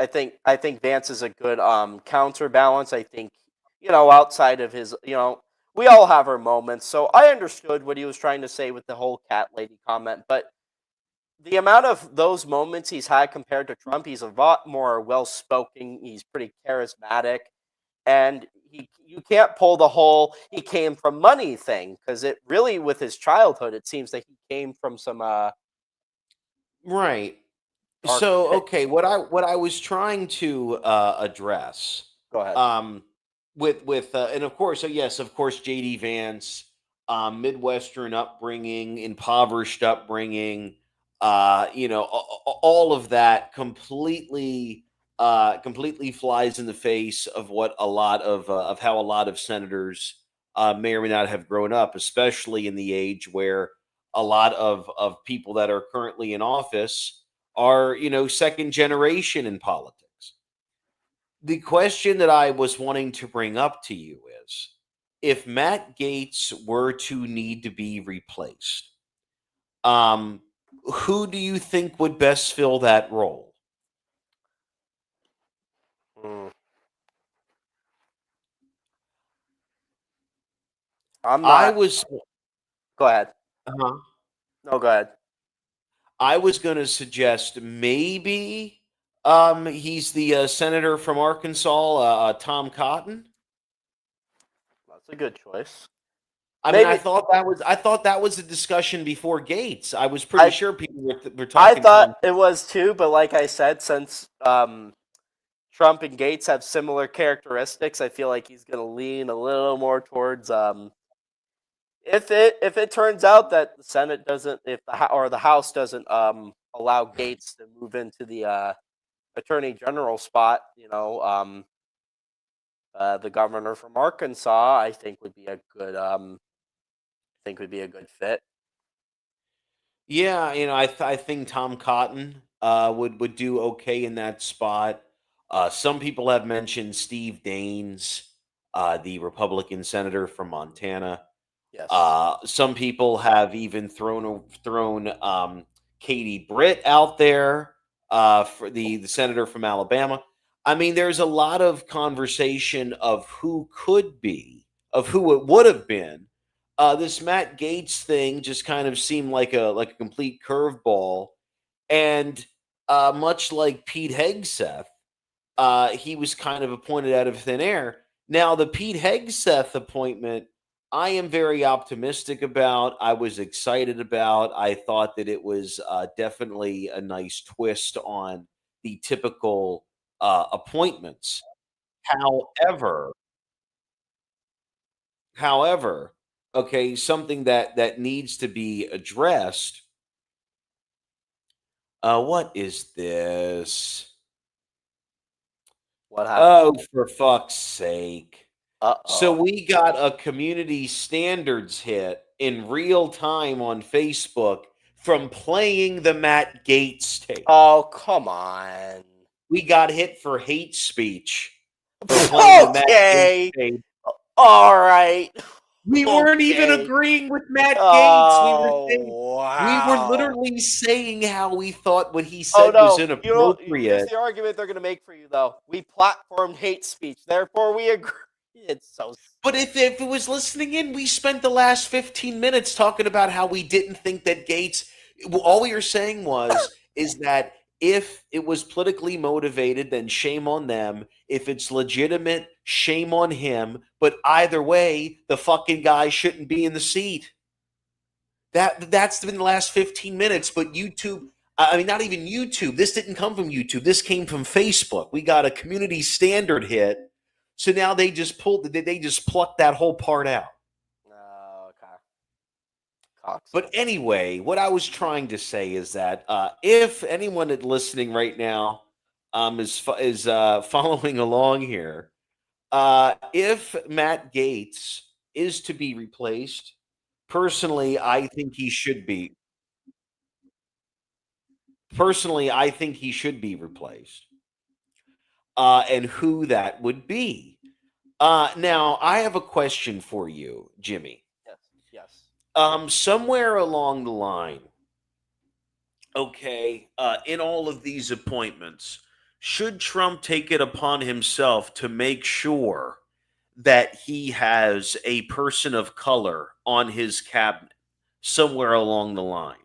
S2: I think Vance is a good counterbalance. I think outside of his we all have our moments. So I understood what he was trying to say with the whole cat lady comment, but the amount of those moments he's had compared to Trump, he's a lot more well-spoken. He's pretty charismatic, and you can't pull the whole "he came from money" thing, because it really, with his childhood, it seems that he came from some
S1: Right.
S2: dark
S1: So
S2: shit.
S1: okay, what I was trying to address,
S2: Go ahead.
S1: with and of course, yes, of course, JD Vance, Midwestern upbringing, impoverished upbringing, all of that completely flies in the face of what a lot of how a lot of senators may or may not have grown up, especially in the age where a lot of people that are currently in office are second generation in politics. The question that I was wanting to bring up to you is, if Matt Gaetz were to need to be replaced, who do you think would best fill that role?
S2: I'm
S1: I
S2: not.
S1: was
S2: Go ahead.
S1: uh
S2: No, go ahead.
S1: I was going to suggest maybe he's the senator from Arkansas, Tom Cotton.
S2: That's a good choice.
S1: I mean,
S2: Maybe
S1: I thought that was a discussion before Gates. I was pretty
S2: I
S1: sure people were
S2: I
S1: talking
S2: thought
S1: Tom.
S2: it was too, but like I said, since Trump and Gates have similar characteristics, I feel like he's going to lean a little more towards if it turns out that the Senate doesn't, if the House doesn't allow Gates to move into the Attorney General spot, the governor from Arkansas, I think would be a good fit.
S1: Yeah, I think Tom Cotton would do okay in that spot. Some people have mentioned Steve Daines, the Republican senator from Montana.
S2: Yes.
S1: Some people have even thrown Katie Britt out there for the senator from Alabama. I mean, there's a lot of conversation of who could be, of who it would have been. This Matt Gates thing just kind of seemed like a complete curveball, and much like Pete Hegseth, he was kind of appointed out of thin air. Now, the Pete Hegseth appointment, I am very optimistic about. I was excited about. I thought that it was definitely a nice twist on the typical appointments. However, however, okay, something that needs to be addressed. What is this?
S2: What happened?
S1: Oh, for fuck's sake. So
S2: Uh-oh.
S1: we got a community standards hit in real time on Facebook from playing the Matt Gates tape.
S2: Oh, come on.
S1: We got hit for hate speech for playing the Matt
S2: Okay.
S1: Gates tape.
S2: All right.
S1: We weren't even
S2: Okay.
S1: agreeing with Matt Gates.
S2: Oh,
S1: We were
S2: wow.
S1: literally saying how we thought what he
S2: Oh
S1: said was
S2: no! Here's
S1: inappropriate.
S2: the argument they're going to make for you, though. We platformed hate speech, therefore we agree. It's so.
S1: But if it was listening in, we spent the last 15 minutes talking about how we didn't think that Gates. All we were saying is that if it was politically motivated, then shame on them. If it's legitimate, shame on him. But either way, the fucking guy shouldn't be in the seat. That's been the last 15 minutes. But YouTube, I mean, not even YouTube. This didn't come from YouTube. This came from Facebook. We got a community standard hit. So now they just plucked that whole part out.
S2: Okay. Cox.
S1: But anyway, what I was trying to say is that if anyone listening right now is following along here, if Matt Gates is to be replaced, personally, I think he should be. Personally, I think he should be replaced, and who that would be. Now, I have a question for you, Jimmy.
S2: Yes. Yes.
S1: Somewhere along the line, okay, in all of these appointments, should Trump take it upon himself to make sure that he has a person of color on his cabinet somewhere along the line?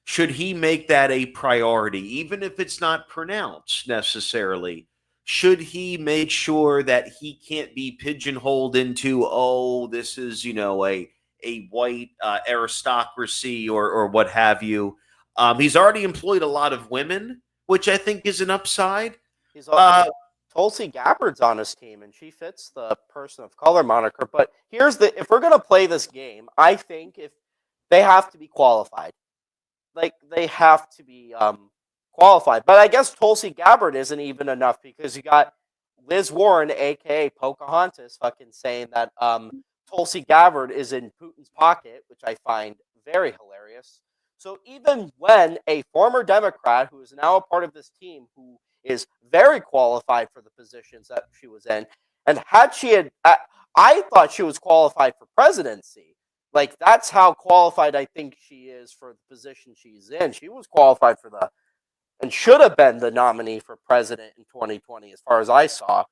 S1: Should he make that a priority, even if it's not pronounced necessarily? Should he make sure that he can't be pigeonholed into, oh, this is, a white aristocracy or what have you? He's already employed a lot of women, which I think is an upside.
S2: He's
S1: Uh,
S2: Tulsi Gabbard's on his team, and she fits the person of color moniker. But if we're gonna play this game, I think if they have to be qualified, like they have to be qualified. But I guess Tulsi Gabbard isn't even enough because you got Liz Warren, aka Pocahontas, fucking saying that Tulsi Gabbard is in Putin's pocket, which I find very hilarious. So even when a former Democrat who is now a part of this team, who is very qualified for the positions that she was in, and I thought she was qualified for presidency. Like, that's how qualified I think she is for the position she's in. She was qualified and should have been the nominee for president in 2020, as far as I saw.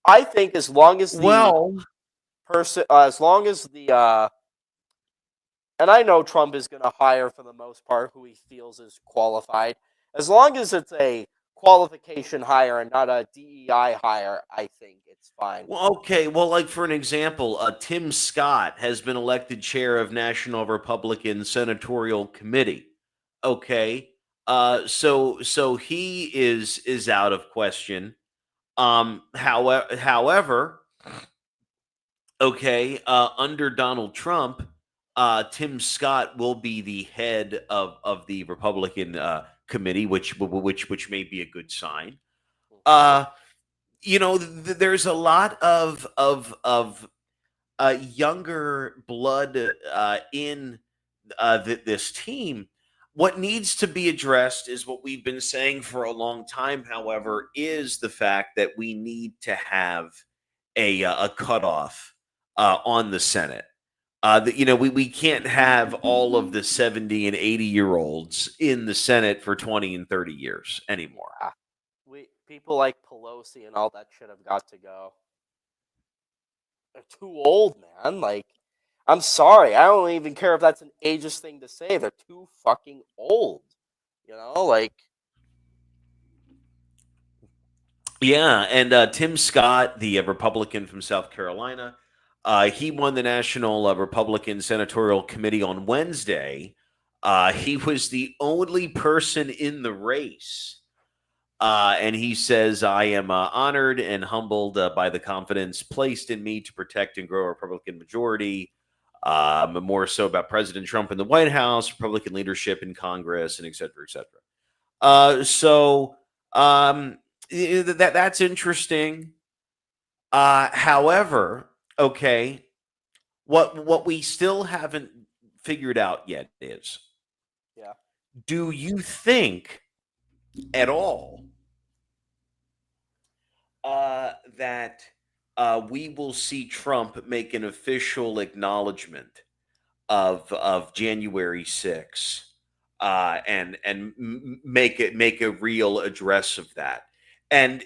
S2: I think as long as and I know Trump is going to hire for the most part who he feels is qualified. As long as it's a qualification hire and not a DEI hire, I think it's fine.
S1: Well, okay. Well, like for an example, Tim Scott has been elected chair of National Republican Senatorial Committee. Okay. So he is out of question. However, okay, under Donald Trump, Tim Scott will be the head of the Republican committee, which may be a good sign. Uh, there's a lot of younger blood in this team. What needs to be addressed is what we've been saying for a long time. However, is the fact that we need to have a cutoff on the Senate. We can't have all of the 70 and 80-year-olds in the Senate for 20 and 30 years anymore.
S2: People like Pelosi and all that shit have got to go. They're too old, man. Like, I'm sorry. I don't even care if that's an ageist thing to say. They're too fucking old. Like.
S1: Yeah, and Tim Scott, the Republican from South Carolina, he won the National Republican Senatorial Committee on Wednesday. He was the only person in the race. And he says, I am honored and humbled by the confidence placed in me to protect and grow a Republican majority. More so about President Trump in the White House, Republican leadership in Congress, and et cetera, et cetera. That's interesting. However, okay, what we still haven't figured out yet is,
S2: yeah,
S1: do you think at all that we will see Trump make an official acknowledgement of January 6th and make a real address of that? And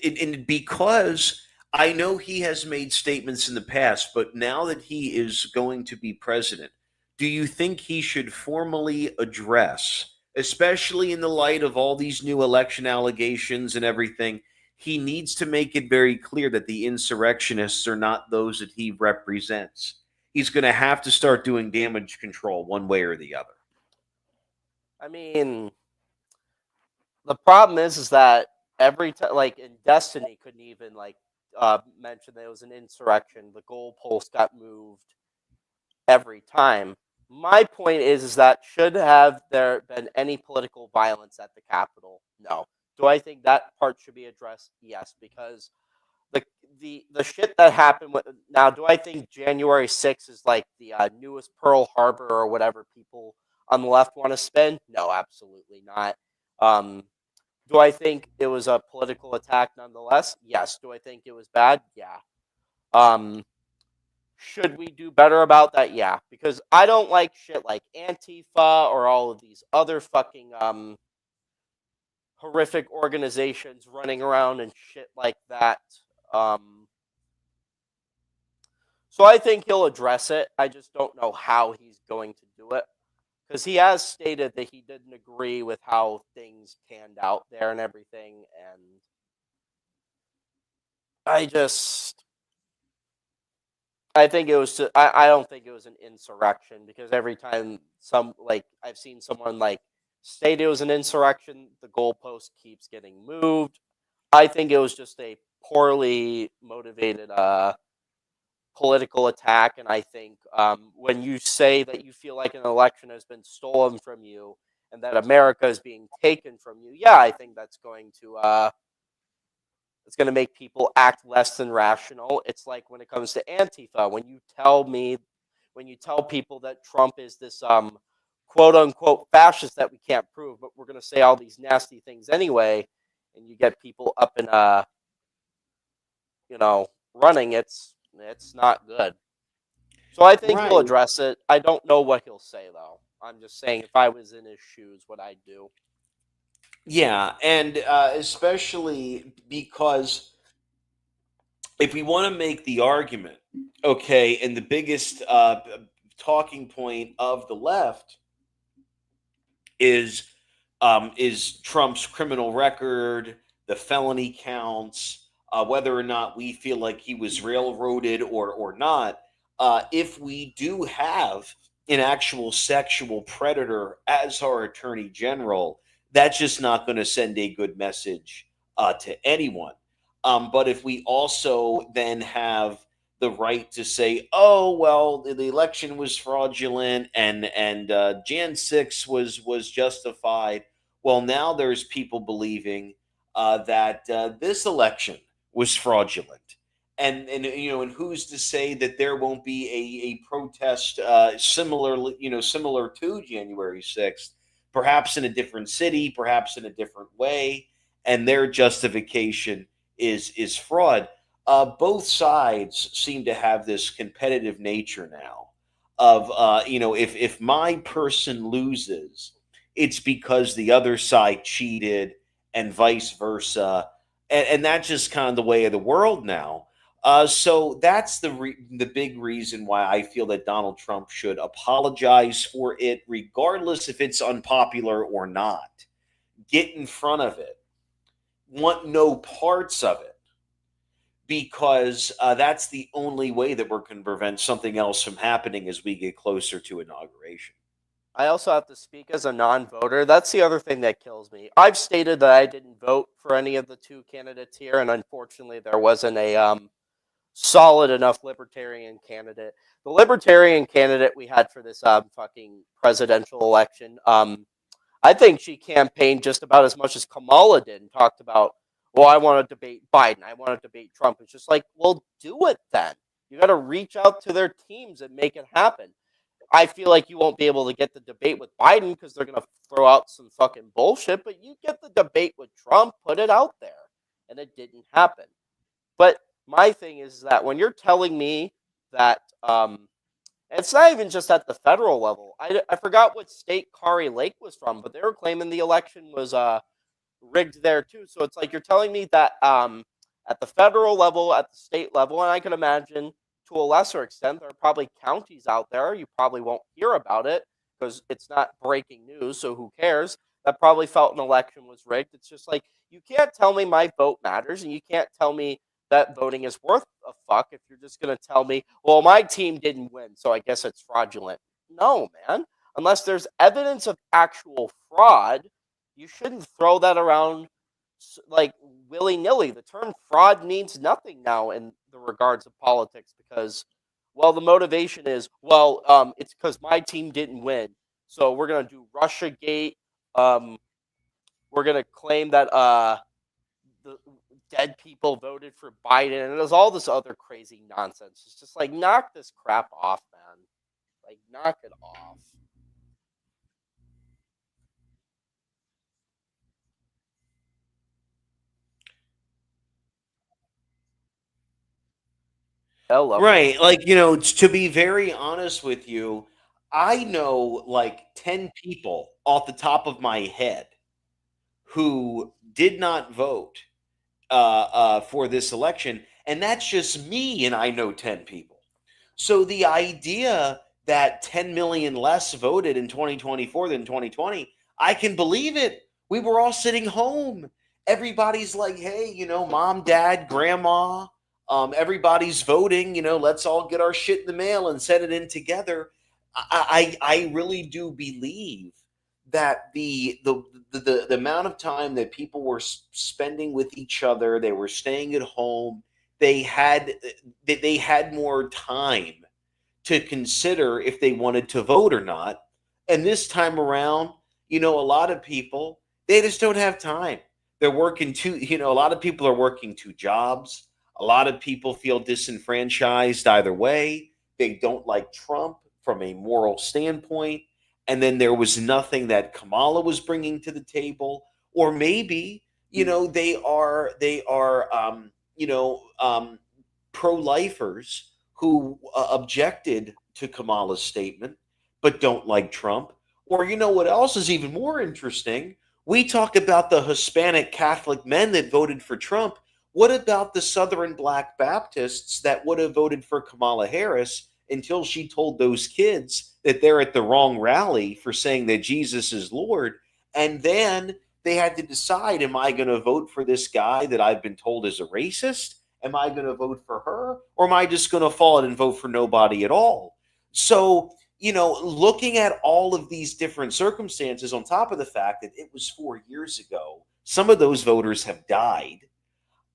S1: because I know he has made statements in the past, but now that he is going to be president, do you think he should formally address, especially in the light of all these new election allegations and everything? He needs to make it very clear that the insurrectionists are not those that he represents. He's going to have to start doing damage control one way or the other.
S2: I mean, the problem is that every time, like in Destiny, couldn't even mention that it was an insurrection. The goalpost got moved every time. My point is that should have there been any political violence at the Capitol? No. Do I think that part should be addressed? Yes, because the shit that happened now. Do I think January 6th is like the newest Pearl Harbor or whatever people on the left want to spin? No, absolutely not. Do I think it was a political attack nonetheless? Yes. Do I think it was bad? Yeah. Should we do better about that? Yeah, because I don't like shit like Antifa or all of these other fucking horrific organizations running around and shit like that. So I think he'll address it. I just don't know how he's going to do it, because he has stated that he didn't agree with how things panned out there and everything. And I think it was. I don't think it was an insurrection, because every time I've seen someone state it was an insurrection, the goalpost keeps getting moved. I think it was just a poorly motivated political attack, and I think when you say that you feel like an election has been stolen from you and that America is being taken from you, yeah, I think that's going to make people act less than rational. It's like when it comes to Antifa, when you tell people that Trump is this quote unquote fascist that we can't prove, but we're going to say all these nasty things anyway, and you get people up and running, it's not good. So I think he'll address it. I don't know what he'll say though. I'm just saying, if I was in his shoes, what I'd do.
S1: Yeah, and especially because if we want to make the argument, okay, and the biggest talking point of the left is Trump's criminal record, the felony counts, whether or not we feel like he was railroaded or not, if we do have an actual sexual predator as our attorney general, that's just not going to send a good message to anyone. But if we also then have the right to say, "Oh well, the election was fraudulent and Jan 6 was justified," well, now there's people believing that this election was fraudulent, and who's to say that there won't be a protest similar to January 6th, perhaps in a different city, perhaps in a different way, and their justification is fraud. Both sides seem to have this competitive nature now of if my person loses, it's because the other side cheated and vice versa, and that's just kind of the way of the world now. So that's the big reason why I feel that Donald Trump should apologize for it, regardless if it's unpopular or not. Get in front of it. Want no parts of it, because that's the only way that we're going to prevent something else from happening as we get closer to inauguration.
S2: I also have to speak as a non-voter. That's the other thing that kills me. I've stated that I didn't vote for any of the two candidates here, and unfortunately, there wasn't a solid enough libertarian candidate. The libertarian candidate we had for this fucking presidential election, I think she campaigned just about as much as Kamala did and talked about, well, I want to debate Biden, I want to debate Trump. It's just like, well, do it then. You got to reach out to their teams and make it happen. I feel like you won't be able to get the debate with Biden because they're going to throw out some fucking bullshit, but you get the debate with Trump, put it out there. And it didn't happen. But my thing is that when you're telling me that, it's not even just at the federal level. I forgot what state Kari Lake was from, but they were claiming the election was rigged there too. So it's like you're telling me that at the federal level, at the state level, and I can imagine to a lesser extent, there are probably counties out there, you probably won't hear about it because it's not breaking news, so who cares, that probably felt an election was rigged. It's just like, you can't tell me my vote matters, and you can't tell me that voting is worth a fuck if you're just going to tell me, well, my team didn't win, so I guess it's fraudulent. No, man. Unless there's evidence of actual fraud, you shouldn't throw that around like willy-nilly. The term fraud means nothing now in the regards of politics because, well, the motivation is, well, it's because my team didn't win, so we're going to do Russiagate. We're going to claim that the dead people voted for Biden, and there's all this other crazy nonsense. It's just like, knock this crap off, man. Like, knock it off. Hello.
S1: Right. Like, to be very honest with you, I know like 10 people off the top of my head who did not vote for this election. And that's just me. And I know 10 people. So the idea that 10 million less voted in 2024 than 2020, I can believe it. We were all sitting home. Everybody's like, hey, mom, dad, grandma, everybody's voting, let's all get our shit in the mail and send it in together. I really do believe that the amount of time that people were spending with each other, they were staying at home, they had more time to consider if they wanted to vote or not. And this time around, a lot of people, they just don't have time. They're working a lot of people are working two jobs. A lot of people feel disenfranchised either way. They don't like Trump from a moral standpoint. And then there was nothing that Kamala was bringing to the table. Or maybe, they are pro-lifers who objected to Kamala's statement, but don't like Trump. Or what else is even more interesting? We talk about the Hispanic Catholic men that voted for Trump. What about the Southern Black Baptists that would have voted for Kamala Harris until she told those kids that they're at the wrong rally for saying that Jesus is Lord? And then they had to decide, am I going to vote for this guy that I've been told is a racist? Am I going to vote for her? Or am I just going to fall in and vote for nobody at all? So, looking at all of these different circumstances, on top of the fact that it was 4 years ago, some of those voters have died.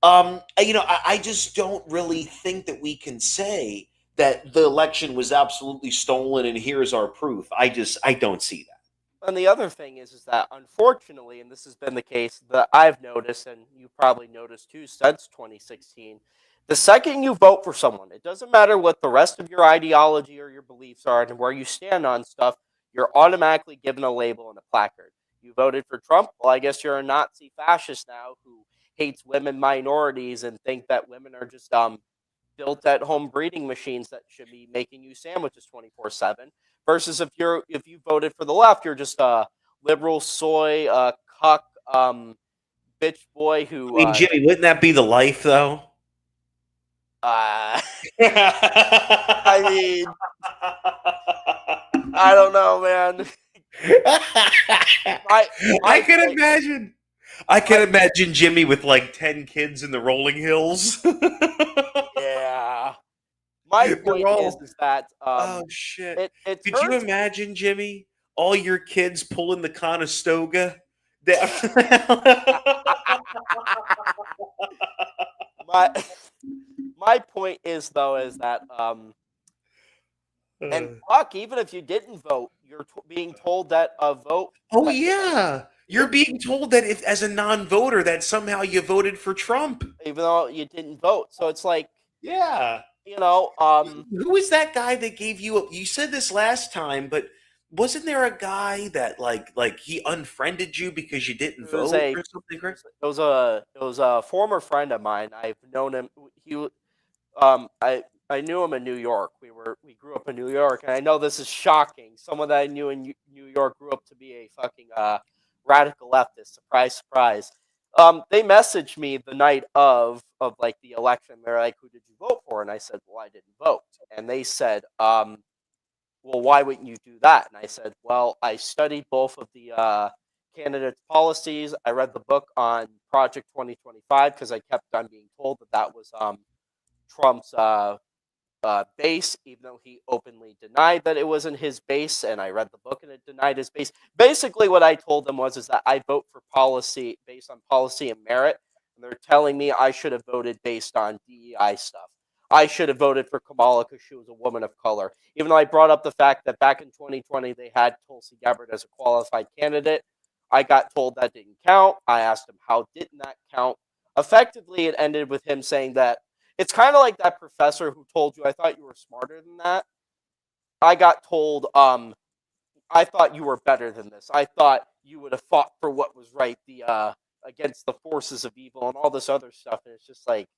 S1: I just don't really think that we can say that the election was absolutely stolen and here's our proof. I don't see that.
S2: And the other thing is that unfortunately, and this has been the case that I've noticed, and you probably noticed too since 2016, the second you vote for someone, it doesn't matter what the rest of your ideology or your beliefs are and where you stand on stuff, you're automatically given a label and a placard. You voted for Trump? Well, I guess you're a Nazi fascist now who hates women minorities and think that women are just built at home breeding machines that should be making you sandwiches 24/7. Versus if you voted for the left, you're just a liberal soy cuck bitch boy
S1: I
S2: who
S1: mean, Jimmy, wouldn't that be the life, though?
S2: I mean, I don't know, man. my
S3: I can
S2: point-
S3: imagine. I can imagine Jimmy with like 10 kids in the rolling hills.
S2: yeah. My point is that
S1: Oh shit!
S2: it
S1: Could you
S2: turns
S1: imagine, Jimmy? All your kids pulling the Conestoga. down-
S2: my my point is though is that and fuck, even if you didn't vote, you're being told that a vote.
S1: Oh yeah, you're being told that if, as a non-voter, that somehow you voted for Trump.
S2: Even though you didn't vote. So it's like,
S1: Yeah.
S2: who
S1: was that guy that gave you? You said this last time, but wasn't there a guy that like he unfriended you because you didn't vote or something?
S2: It was a former friend of mine. I've known him. I knew him in New York. We grew up in New York, and I know this is shocking. Someone that I knew in New York grew up to be a fucking radical leftist. Surprise, surprise. They messaged me the night of like the election. They're like, "Who did you vote for?" And I said, "Well, I didn't vote." And they said, "Well, why wouldn't you do that?" And I said, "Well, I studied both of the candidates' policies. I read the book on Project 2025 because I kept on being told that was Trump's base, even though he openly denied that it wasn't his base. And I read the book and it denied his base. Basically, what I told them is that I vote for policy based on policy and merit. And they're telling me I should have voted based on DEI stuff. I should have voted for Kamala because she was a woman of color. Even though I brought up the fact that back in 2020 they had Tulsi Gabbard as a qualified candidate, I got told that didn't count. I asked him how didn't that count. Effectively, it ended with him saying that it's kind of like that professor who told you, "I thought you were smarter than that." I got told, "I thought you were better than this. I thought you would have fought for what was right, the against the forces of evil and all this other stuff." And it's just like,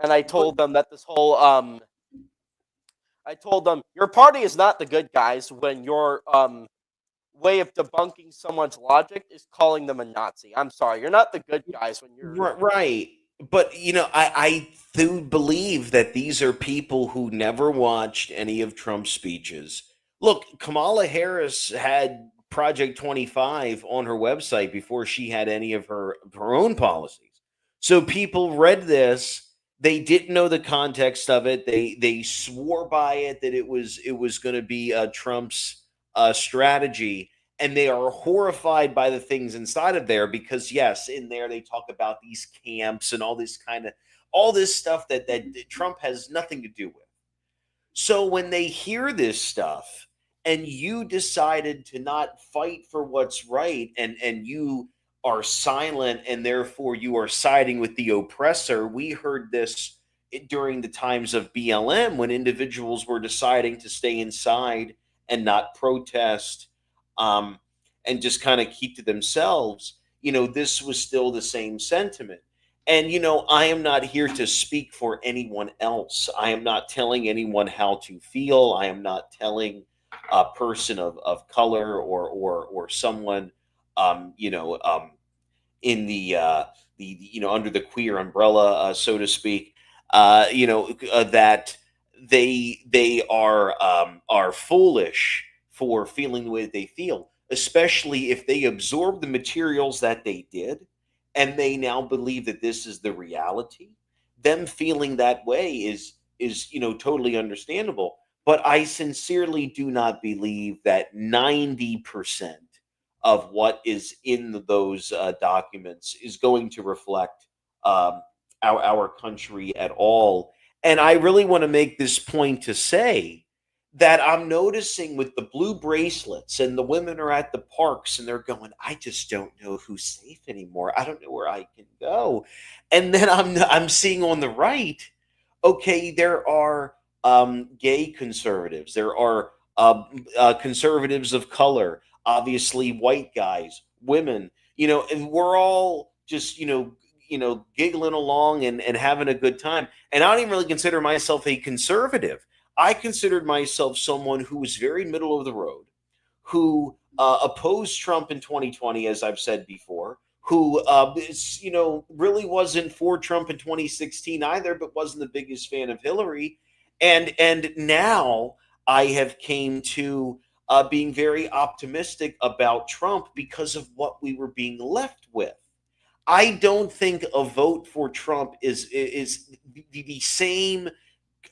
S2: And I told them that this whole I told them your party is not the good guys when your way of debunking someone's logic is calling them a Nazi. I'm sorry, you're not the good guys when you're
S1: Right. But I do believe that these are people who never watched any of Trump's speeches. Look, Kamala Harris had Project 25 on her website before she had any of her own policies. So people read this, they didn't know the context of it. They swore by it that it was going to be Trump's strategy, and they are horrified by the things inside of there because yes, in there they talk about these camps and all this stuff that Trump has nothing to do with. So when they hear this stuff and you decided to not fight for what's right, and you are silent and therefore you are siding with the oppressor. We heard this during the times of BLM when individuals were deciding to stay inside and not protest, um, and just kind of keep to themselves. This was still the same sentiment. And, I am not here to speak for anyone else. I am not telling anyone how to feel. I am not telling a person of color or someone, in the under the queer umbrella, so to speak, that they are foolish for feeling the way they feel. especially if they absorb the materials that they did and they now believe that this is the reality. Them feeling that way is totally understandable. But I sincerely do not believe that 90% of what is in those documents is going to reflect um, our country at all. And I really want to make this point to say that I'm noticing with the blue bracelets and the women are at the parks and they're going, I just don't know who's safe anymore. I don't know where I can go. And then I'm seeing on the right, okay, there are gay conservatives, there are conservatives of color, obviously white guys, women, and we're all just giggling along and having a good time. And I don't even really consider myself a conservative. I considered myself someone who was very middle of the road, who opposed Trump in 2020, as I've said before, who really wasn't for Trump in 2016 either, but wasn't the biggest fan of Hillary. And now I have came to being very optimistic about Trump because of what we were being left with. I don't think a vote for Trump is the same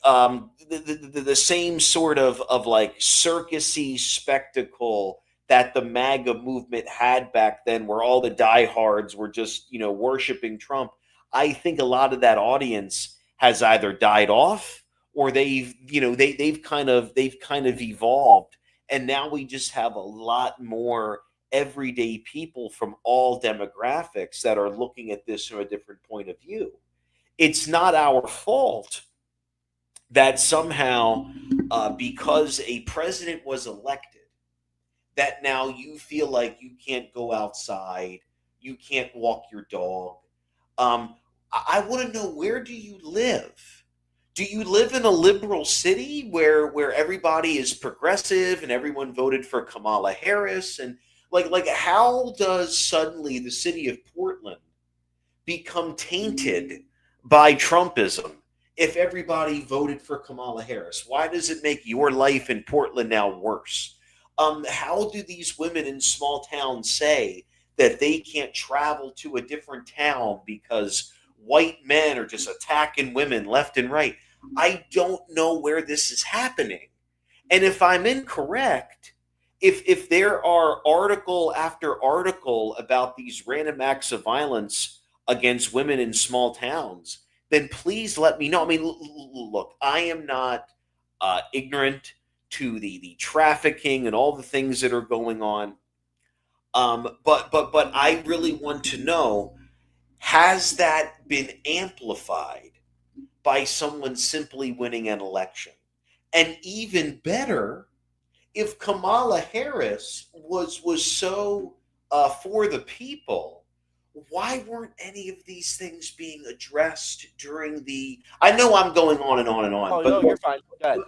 S1: the same sort of like circusy spectacle that the MAGA movement had back then, where all the diehards were just worshiping Trump. I think a lot of that audience has either died off or they've kind of evolved, and now we just have a lot more everyday people from all demographics that are looking at this from a different point of view. It's not our fault that somehow, because a president was elected, that now you feel like you can't go outside, you can't walk your dog. I want to know, where do you live? Do you live in a liberal city where everybody is progressive and everyone voted for Kamala Harris? And like how does suddenly the city of Portland become tainted by Trumpism if everybody voted for Kamala Harris? Why does it make your life in Portland now worse? How do these women in small towns say that they can't travel to a different town because white men are just attacking women left and right? I don't know where this is happening. And if I'm incorrect, if there are article after article about these random acts of violence against women in small towns, then please let me know. I mean, look, I am not ignorant to the trafficking and all the things that are going on. But I really want to know: has that been amplified by someone simply winning an election? And even better, if Kamala Harris was so for the people, why weren't any of these things being addressed during the? I know I'm going on and on and on,
S2: Oh
S1: but
S2: no, you're fine. Go ahead.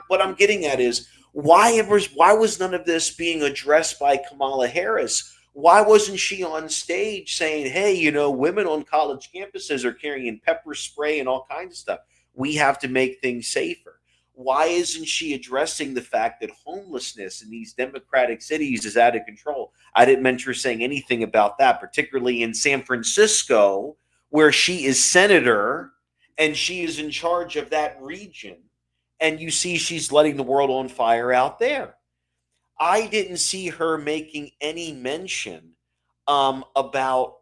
S1: what I'm getting at is, why was none of this being addressed by Kamala Harris? Why wasn't she on stage saying, "Hey, women on college campuses are carrying pepper spray and all kinds of stuff. We have to make things safer"? Why isn't she addressing the fact that homelessness in these democratic cities is out of control? I didn't mention her saying anything about that, particularly in San Francisco, where she is senator and she is in charge of that region. And you see, she's letting the world on fire out there. I didn't see her making any mention about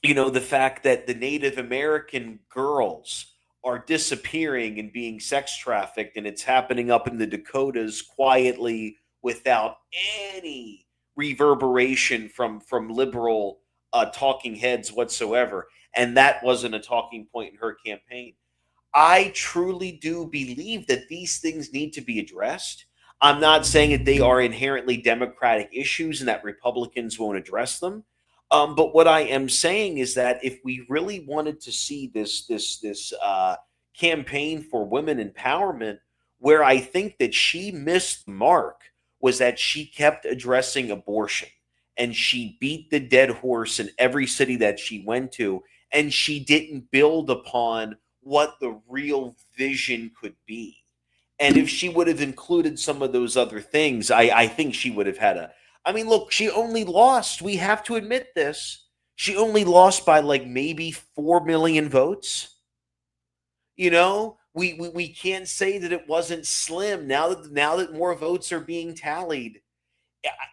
S1: the fact that the Native American girls are disappearing and being sex trafficked, and it's happening up in the Dakotas quietly without any reverberation from liberal talking heads whatsoever. And that wasn't a talking point in her campaign. I truly do believe that these things need to be addressed. I'm not saying that they are inherently Democratic issues and that Republicans won't address them. But what I am saying is that if we really wanted to see this campaign for women empowerment, where I think that she missed the mark was that she kept addressing abortion, and she beat the dead horse in every city that she went to, and she didn't build upon what the real vision could be. And if she would have included some of those other things, I think she would have had I mean, look, she only lost. We have to admit this. She only lost by like maybe 4 million votes. We can't say that it wasn't slim. Now that more votes are being tallied.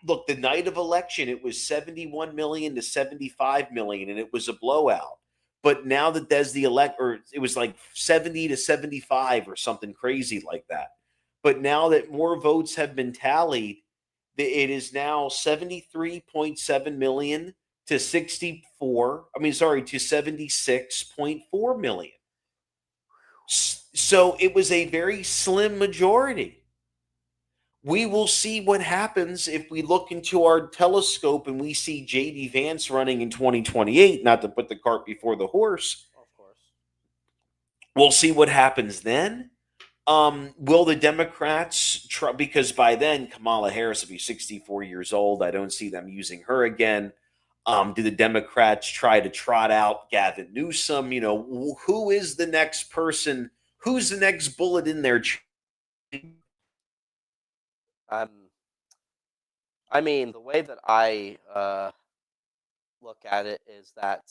S1: Look, the night of election, it was 71 million to 75 million, and it was a blowout. But now that there's the or it was like 70 to 75 or something crazy like that. But now that more votes have been tallied, it is now 73.7 million to 64. I mean, sorry, to 76.4 million. So it was a very slim majority. We will see what happens if we look into our telescope and we see JD Vance running in 2028, not to put the cart before the horse.
S2: Of course.
S1: We'll see what happens then. Will the Democrats try, because by then Kamala Harris will be 64 years old. I don't see them using her again. Do the Democrats try to trot out Gavin Newsom? Who is the next person? Who's the next bullet in their
S2: I mean, the way that I look at it is that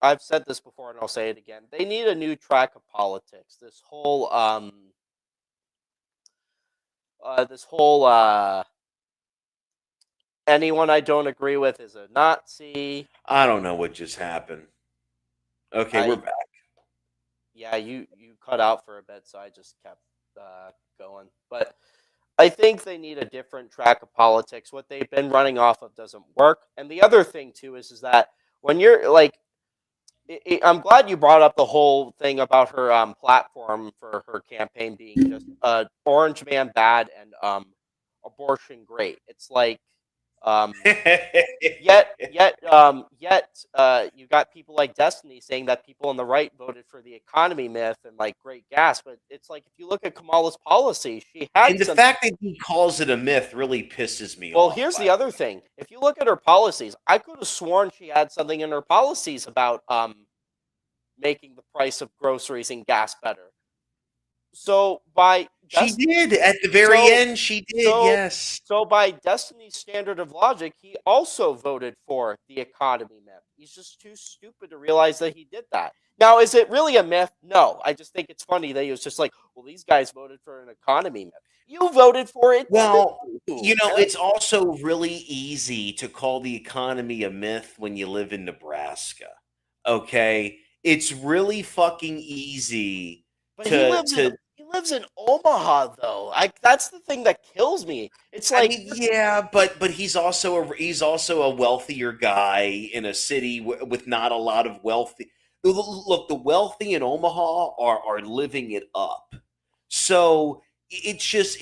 S2: I've said this before and I'll say it again. They need a new track of politics. This whole anyone I don't agree with is a Nazi.
S1: I don't know what just happened. Okay, we're back.
S2: Yeah, you cut out for a bit, so I just kept going. But I think they need a different track of politics. What they've been running off of doesn't work. And the other thing too is that when you're like, I'm glad you brought up the whole thing about her platform for her campaign being just orange man bad and abortion great. It's like yet you got people like Destiny saying that people on the right voted for the economy myth and like great gas, but it's like if you look at Kamala's policy, she had
S1: and the fact that he calls it a myth really pisses me off.
S2: Well, here's the other thing. If you look at her policies, I could have sworn she had something in her policies about making the price of groceries and gas better. So
S1: she did at the very end. She did, yes.
S2: So by Destiny's standard of logic, he also voted for the economy myth. He's just too stupid to realize that he did that. Now, is it really a myth? No. I just think it's funny that he was just like, well, these guys voted for an economy myth. You voted for it.
S1: Well, it's also really easy to call the economy a myth when you live in Nebraska. Okay? It's really fucking easy.
S2: But he lives in Omaha, though. That's the thing that kills me. It's like,
S1: yeah, but he's also a wealthier guy in a city with not a lot of wealthy. Look, the wealthy in Omaha are living it up. So it's just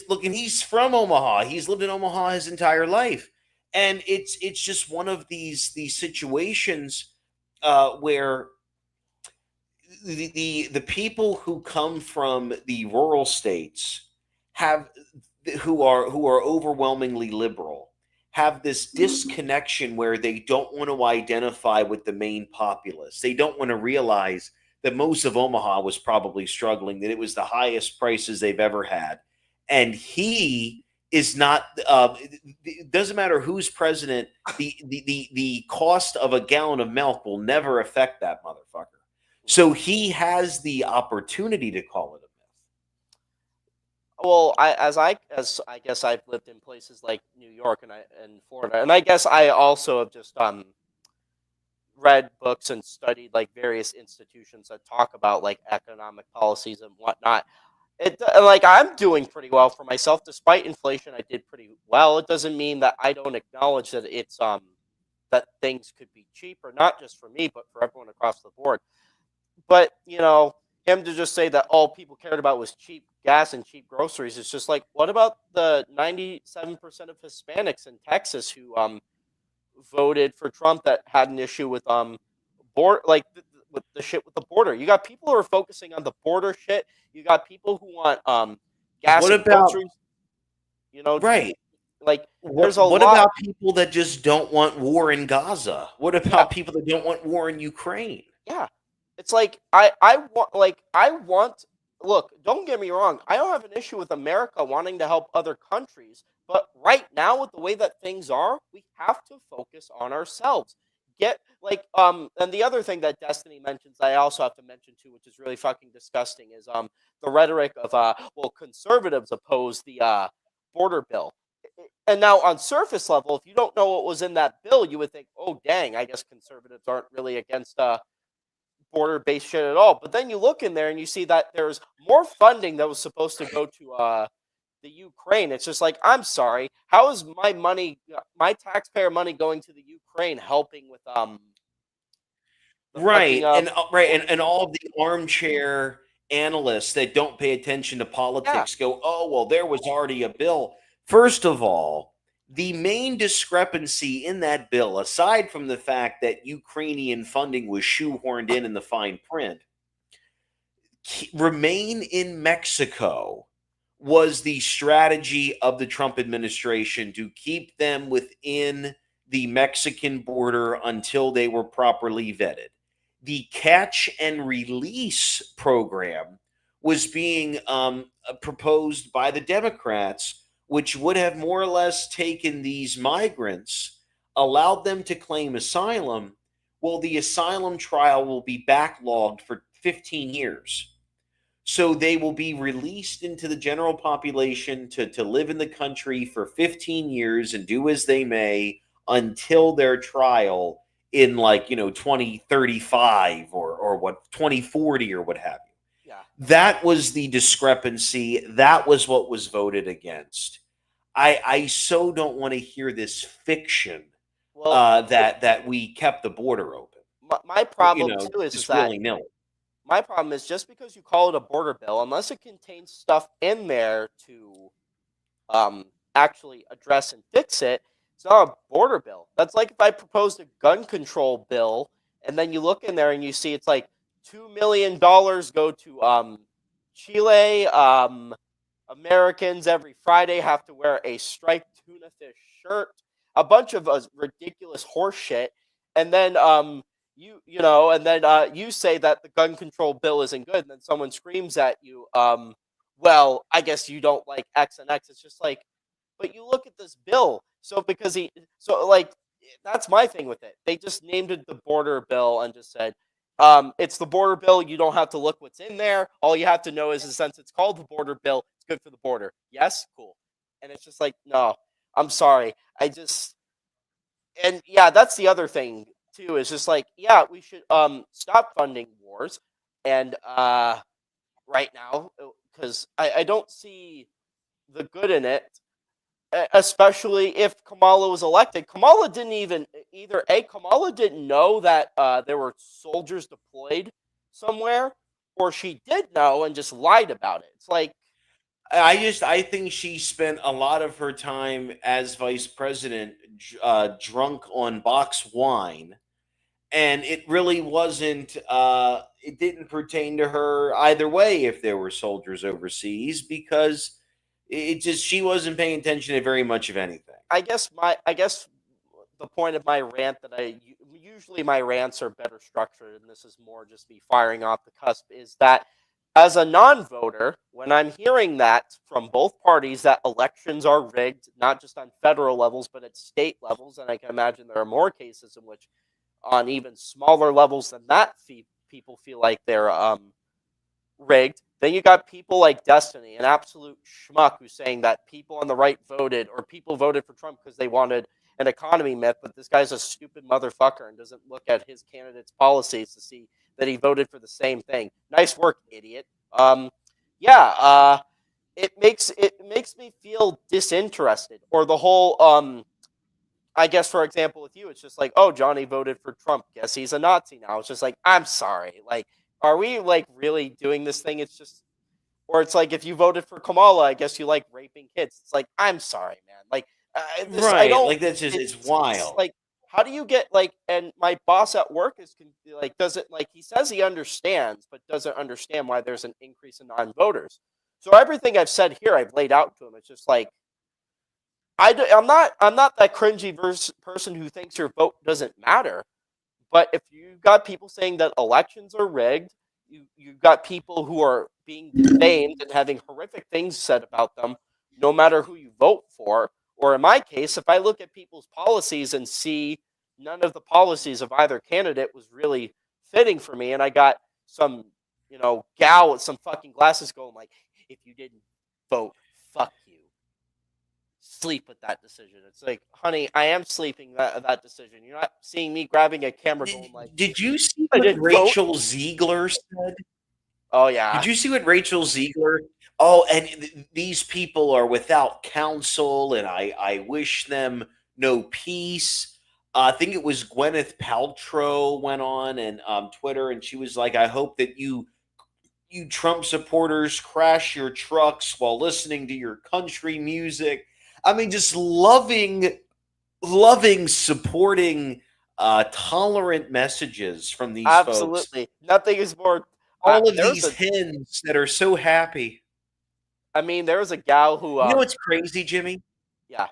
S1: look, and he's from Omaha. He's lived in Omaha his entire life, and it's just one of these situations where the people who come from the rural states who are overwhelmingly liberal have this disconnection where they don't want to identify with the main populace. They don't want to realize that most of Omaha was probably struggling, that it was the highest prices they've ever had. And he is not it doesn't matter who's president, the cost of a gallon of milk will never affect that motherfucker. So he has the opportunity to call it a myth.
S2: Well, I guess I've lived in places like New York and Florida, and I guess I also have just read books and studied like various institutions that talk about like economic policies and whatnot. Like I'm doing pretty well for myself despite inflation. I did pretty well. It doesn't mean that I don't acknowledge that it's that things could be cheaper, not just for me, but for everyone across the board. But, him to just say that all people cared about was cheap gas and cheap groceries, it's just like, what about the 97% of Hispanics in Texas who voted for Trump that had an issue with with the shit with the border? You got people who are focusing on the border shit. You got people who want gas and groceries.
S1: Right.
S2: Like,
S1: what about people that just don't want war in Gaza? What about people that don't want war in Ukraine?
S2: Yeah. It's like I want look, don't get me wrong. I don't have an issue with America wanting to help other countries, but right now, with the way that things are, we have to focus on ourselves. And the other thing that Destiny mentions, I also have to mention too, which is really fucking disgusting, is the rhetoric of conservatives oppose the border bill. And now, on surface level, if you don't know what was in that bill, you would think, oh dang, I guess conservatives aren't really against border-based shit at all. But then you look in there and you see that there's more funding that was supposed to go to the Ukraine. It's just like, I'm sorry, how is my money, my taxpayer money, going to the Ukraine, helping with the fucking
S1: And all of the armchair analysts that don't pay attention to politics go, oh well, there was already a bill. First of all, the main discrepancy in that bill, aside from the fact that Ukrainian funding was shoehorned in the fine print, remain in Mexico was the strategy of the Trump administration to keep them within the Mexican border until they were properly vetted. The catch and release program was being proposed by the Democrats, which would have more or less taken these migrants, allowed them to claim asylum. Well, the asylum trial will be backlogged for 15 years. So they will be released into the general population to live in the country for 15 years and do as they may until their trial in 2035 or 2040 or what have you.
S2: Yeah.
S1: That was the discrepancy. That was what was voted against. I so don't want to hear this fiction that we kept the border open.
S2: My problem too is that
S1: willy-nilly.
S2: My problem is, just because you call it a border bill, unless it contains stuff in there to actually address and fix it, it's not a border bill. That's like if I proposed a gun control bill, and then you look in there and you see it's like $2 million go to Chile. Americans every Friday have to wear a striped tuna fish shirt. A bunch of ridiculous horse shit, and then you say that the gun control bill isn't good, and then someone screams at you, well, I guess you don't like X and X. It's just like, but you look at this bill. That's my thing with it. They just named it the border bill and just said, it's the border bill. You don't have to look what's in there. All you have to know is, since it's called the border bill, it's good for the border. Yes? Cool. And it's just like, no, I'm sorry. And yeah, that's the other thing too, is just like, yeah, we should stop funding wars and right now, because I don't see the good in it, especially if Kamala was elected. Kamala didn't know that there were soldiers deployed somewhere, or she did know and just lied about it. It's like,
S1: I think she spent a lot of her time as vice president drunk on box wine, and it really wasn't. It didn't pertain to her either way if there were soldiers overseas, because she wasn't paying attention to very much of anything.
S2: I guess the point of my rant, that usually my rants are better structured, and this is more just me firing off the cusp, is that as a non-voter, when I'm hearing that from both parties, that elections are rigged, not just on federal levels, but at state levels, and I can imagine there are more cases in which, on even smaller levels than that, people feel like they're rigged. Then you got people like Destiny, an absolute schmuck, who's saying that people on the right voted, or people voted for Trump because they wanted an economy myth, but this guy's a stupid motherfucker and doesn't look at his candidate's policies to see that he voted for the same thing. Nice work, idiot. It makes me feel disinterested. Or the whole, I guess, for example, with you, it's just like, oh, Johnny voted for Trump, guess he's a Nazi now. It's just like, I'm sorry. Like, are we like really doing this thing? It's just, or it's like, if you voted for Kamala, I guess you like raping kids. It's like, I'm sorry, man. Like,
S1: right? Like, that's just, it's wild.
S2: It's like, how do you get, like, and my boss at work is like, doesn't, like, he says he understands, but doesn't understand why there's an increase in non-voters. So everything I've said here, I've laid out to him. It's just like, I'm not that cringy person who thinks your vote doesn't matter. But if you've got people saying that elections are rigged, you've got people who are being defamed and having horrific things said about them, no matter who you vote for. Or in my case, if I look at people's policies and see none of the policies of either candidate was really fitting for me, and I got some, gal with some fucking glasses going like, if you didn't vote, fuck you. Sleep with that decision. It's like, honey, I am sleeping that decision. You're not seeing me grabbing a camera going like,
S1: Did you see
S2: I
S1: what
S2: didn't vote.
S1: Rachel Ziegler said?
S2: Oh yeah.
S1: Did you see what Rachel Ziegler? Oh, and these people are without counsel, and I wish them no peace. I think it was Gwyneth Paltrow went on and Twitter, and she was like, "I hope that you Trump supporters crash your trucks while listening to your country music." I mean, just loving, supporting, tolerant messages from these folks.
S2: Absolutely. Nothing is more.
S1: All of these hens that are so happy.
S2: I mean, there was a gal who.
S1: You know what's crazy, Jimmy?
S2: Yeah.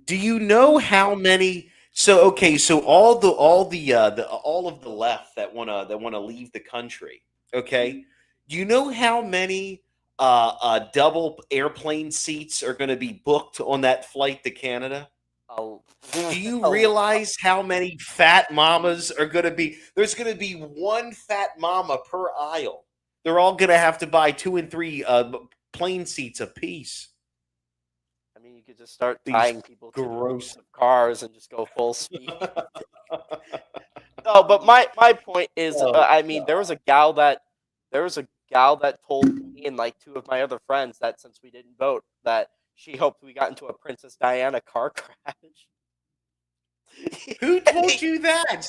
S1: Do you know how many? So okay, so all of the left that wanna leave the country. Okay, do you know how many double airplane seats are going to be booked on that flight to Canada? Do you realize how many fat mamas are going to be? There's going to be one fat mama per aisle. They're all going to have to buy 2 and 3 plane seats apiece.
S2: I mean, you could just start tying people to gross cars and just go full speed. No, but my point is, I mean, there was a gal that told me and like 2 of my other friends that since we didn't vote, that she hoped we got into a Princess Diana car crash.
S1: Who told you that?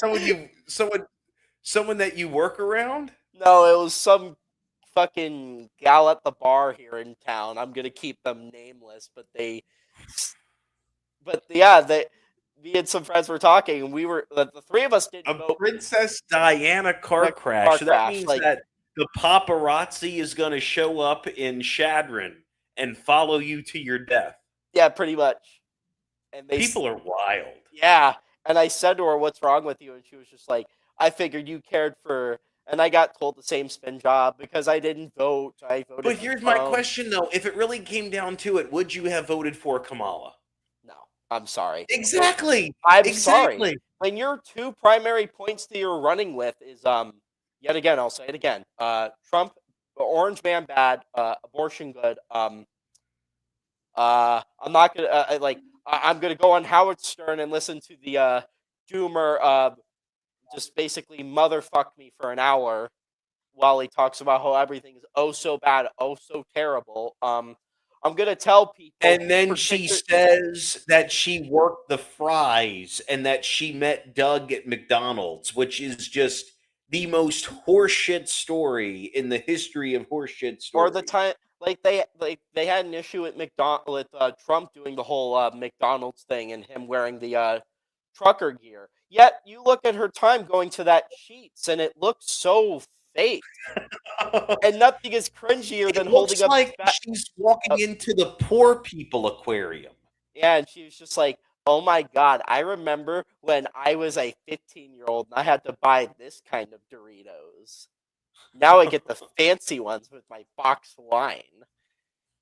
S1: Someone that you work around?
S2: No, it was some fucking gal at the bar here in town. I'm gonna keep them nameless, but me and some friends were talking, and the 3 of us didn't vote.
S1: Princess Diana car crash. So that means that the paparazzi is going to show up in Shadron and follow you to your death.
S2: Yeah, pretty much. And
S1: people are wild.
S2: Yeah, and I said to her, "What's wrong with you?" And she was just like, "I figured you cared for." And I got told the same spin job because I didn't vote. I voted.
S1: But here's my question, though: if it really came down to it, would you have voted for Kamala?
S2: No, I'm sorry.
S1: Exactly.
S2: I'm sorry. When your 2 primary points that you're running with is yet again, I'll say it again. Trump, orange man bad, abortion good. I'm not gonna I'm gonna go on Howard Stern and listen to the Doomer just basically motherfuck me for an hour while he talks about how everything is oh so bad, oh so terrible. I'm gonna tell people.
S1: And then she says that she worked the fries and that she met Doug at McDonald's, which is just the most horseshit story in the history of horseshit stories.
S2: Or the time, they had an issue with Trump doing the whole McDonald's thing and him wearing the trucker gear. Yet you look at her time going to that Sheets, and it looks so fake. And nothing is cringier than holding up.
S1: Like she's walking into the poor people aquarium.
S2: Yeah, and she was just like, "Oh my god, I remember when I was a 15-year-old and I had to buy this kind of Doritos. Now I get the fancy ones with my box wine."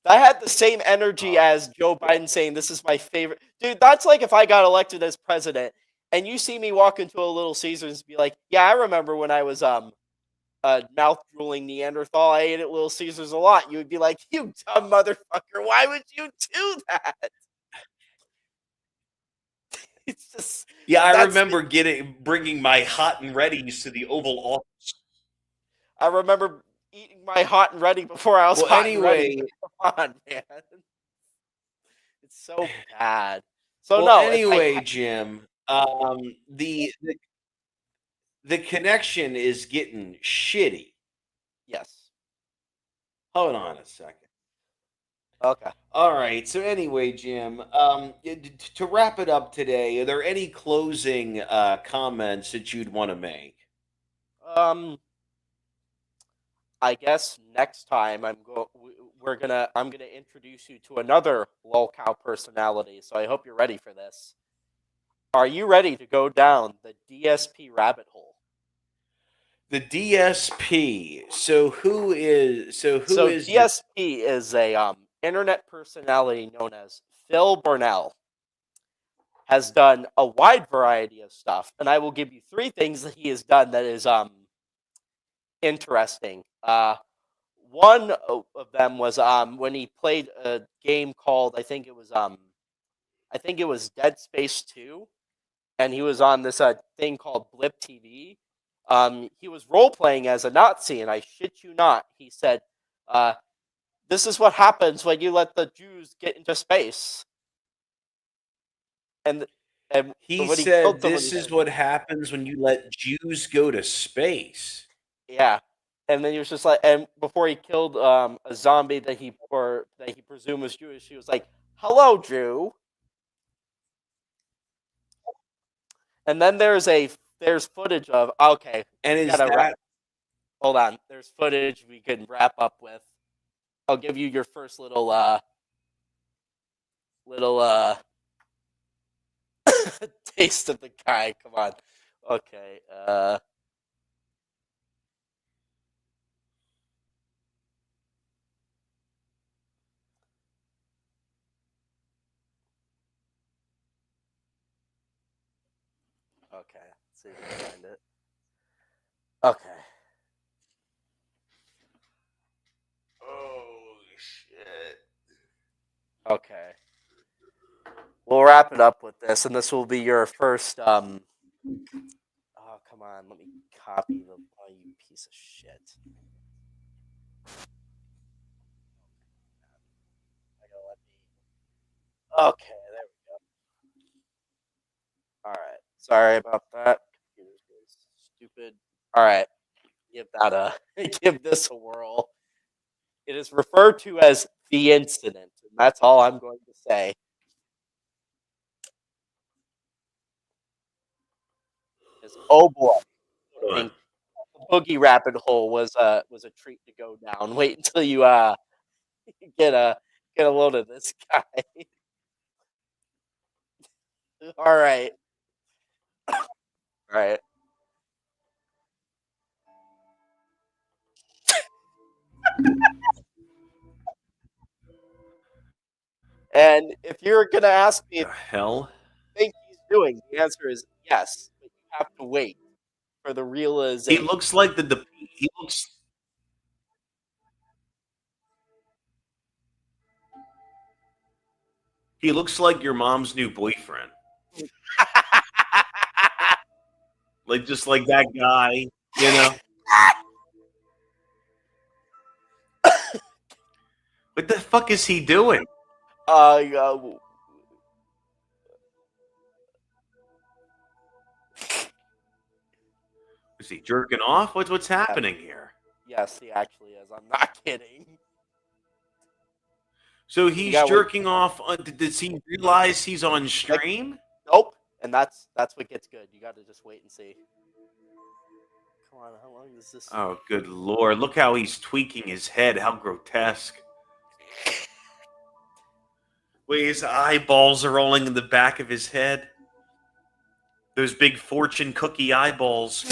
S2: I had the same energy as Joe Biden saying, "This is my favorite." Dude, that's like if I got elected as president and you see me walk into a Little Caesars and be like, "Yeah, I remember when I was mouth drooling Neanderthal. I ate at Little Caesars a lot." You would be like, "You dumb motherfucker! Why would you do that?" It's just
S1: I remember bringing my hot and readies to the Oval Office.
S2: I remember eating my hot and ready before I was hot and ready. Come on, man. It's so bad. So
S1: anyway, Jim, the connection is getting shitty.
S2: Yes.
S1: Hold on a second.
S2: Okay.
S1: All right. So anyway, Jim, to wrap it up today, are there any closing comments that you'd want to make?
S2: I guess next time I'm gonna introduce you to another lolcow personality. So I hope you're ready for this. Are you ready to go down the DSP rabbit hole?
S1: The DSP. So who is
S2: So
S1: the
S2: DSP is a internet personality known as Phil Burnell. Has done a wide variety of stuff, and I will give you three things that he has done that is interesting. One of them was when he played a game called I think it was Dead Space 2, and he was on this thing called Blip TV. He was role playing as a Nazi, and I shit you not, he said, uh, "This is what happens when you let the Jews get into space." And
S1: He
S2: when he
S1: said
S2: killed someone, he
S1: this is
S2: said,
S1: what happens when you let Jews go to space.
S2: "Yeah." And then he was just like, and before he killed a zombie that he presumed was Jewish, he was like, "Hello, Jew." And then there's footage of okay,
S1: And
S2: we
S1: is
S2: gotta wrap.
S1: that
S2: Hold on, there's footage we can wrap up with. I'll give you your first little taste of the guy. Come on, okay. Okay, let's see if we can find it. Okay.
S1: oh shit.
S2: Okay. We'll wrap it up with this, and this will be your first. Oh, come on. Let me copy the. Oh, you piece of shit. Okay, there we go. All right. Sorry about that. Computer's being stupid. All right. Give that a. Give this a whirl. It is referred to as the incident, and that's all I'm going to say. Is oh boy,
S1: Hold on.
S2: and the boogie rabbit hole was a treat to go down. Wait until you get a get a load of this guy. All right, all right. And if you're gonna ask me if
S1: The hell?
S2: you think he's doing, the answer is yes, but you have to wait for the
S1: He
S2: realization.
S1: looks like he looks like your mom's new boyfriend. Like just like that guy, you know? What the fuck is he doing?
S2: uh,
S1: Is he jerking off? What's happening here?
S2: yes, he actually is. I'm not kidding.
S1: So
S2: You
S1: he's
S2: gotta wait.
S1: jerking off. Does he realize he's on
S2: Like,
S1: stream?
S2: nope. And that's what gets good. You got to just wait and see. Come on, how long is this?
S1: Oh, good lord! Look how he's tweaking his head. How grotesque! Wait, his eyeballs are rolling in the back of his head. Those big fortune cookie eyeballs.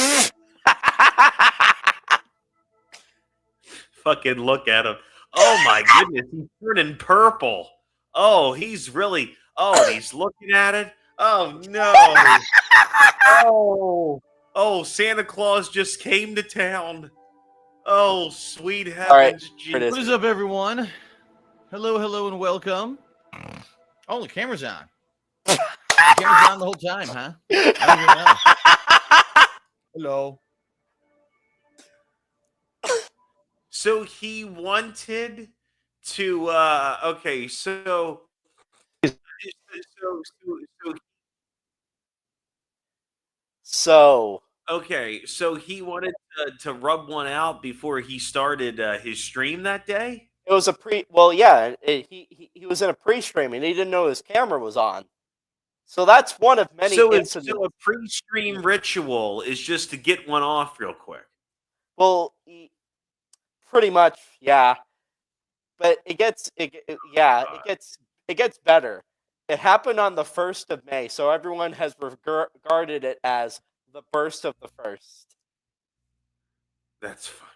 S1: Fucking look at him. Oh my goodness, he's turning purple. Oh, he's really. Oh, and he's looking at it. Oh no. Oh. Oh, Santa Claus just came to town. Oh, sweet
S2: All right,
S1: heavens,
S2: here it
S1: Jesus.
S2: is.
S5: What is up, everyone? Hello, hello, and welcome. Oh, the camera's on. The camera's on the whole time, huh? I don't even know. Hello.
S1: So he wanted to okay, so
S2: So
S1: okay, so he wanted to rub one out before he started his stream that day?
S2: it was a pre. Well, yeah, he was in a pre-stream and he didn't know his camera was on. So that's one of many
S1: So
S2: incidents.
S1: a pre-stream ritual is just to get one off real quick.
S2: Well, pretty much, yeah. But it gets better. It happened on the 1st of May, so everyone has regarded it as the burst of the first.
S3: That's fine.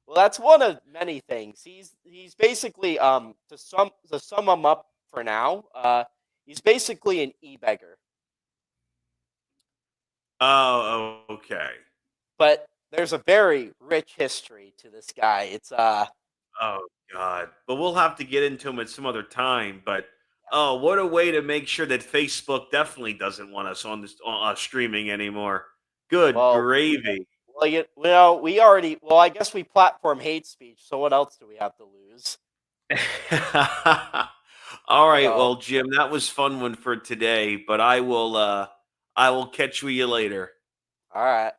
S2: Well, that's one of many things. He's basically to sum him up for now. He's basically an e-beggar.
S3: Oh, okay.
S2: But there's a very rich history to this guy. It's
S3: Oh God. But we'll have to get into him at some other time. But oh, what a way to make sure that Facebook definitely doesn't want us on this streaming anymore. Good
S2: well,
S3: gravy.
S2: we already I guess we platform hate speech. So what else do we have to lose?
S3: All right,
S2: So,
S3: well, Jim, that was fun one for today, but I will catch you later.
S2: all right.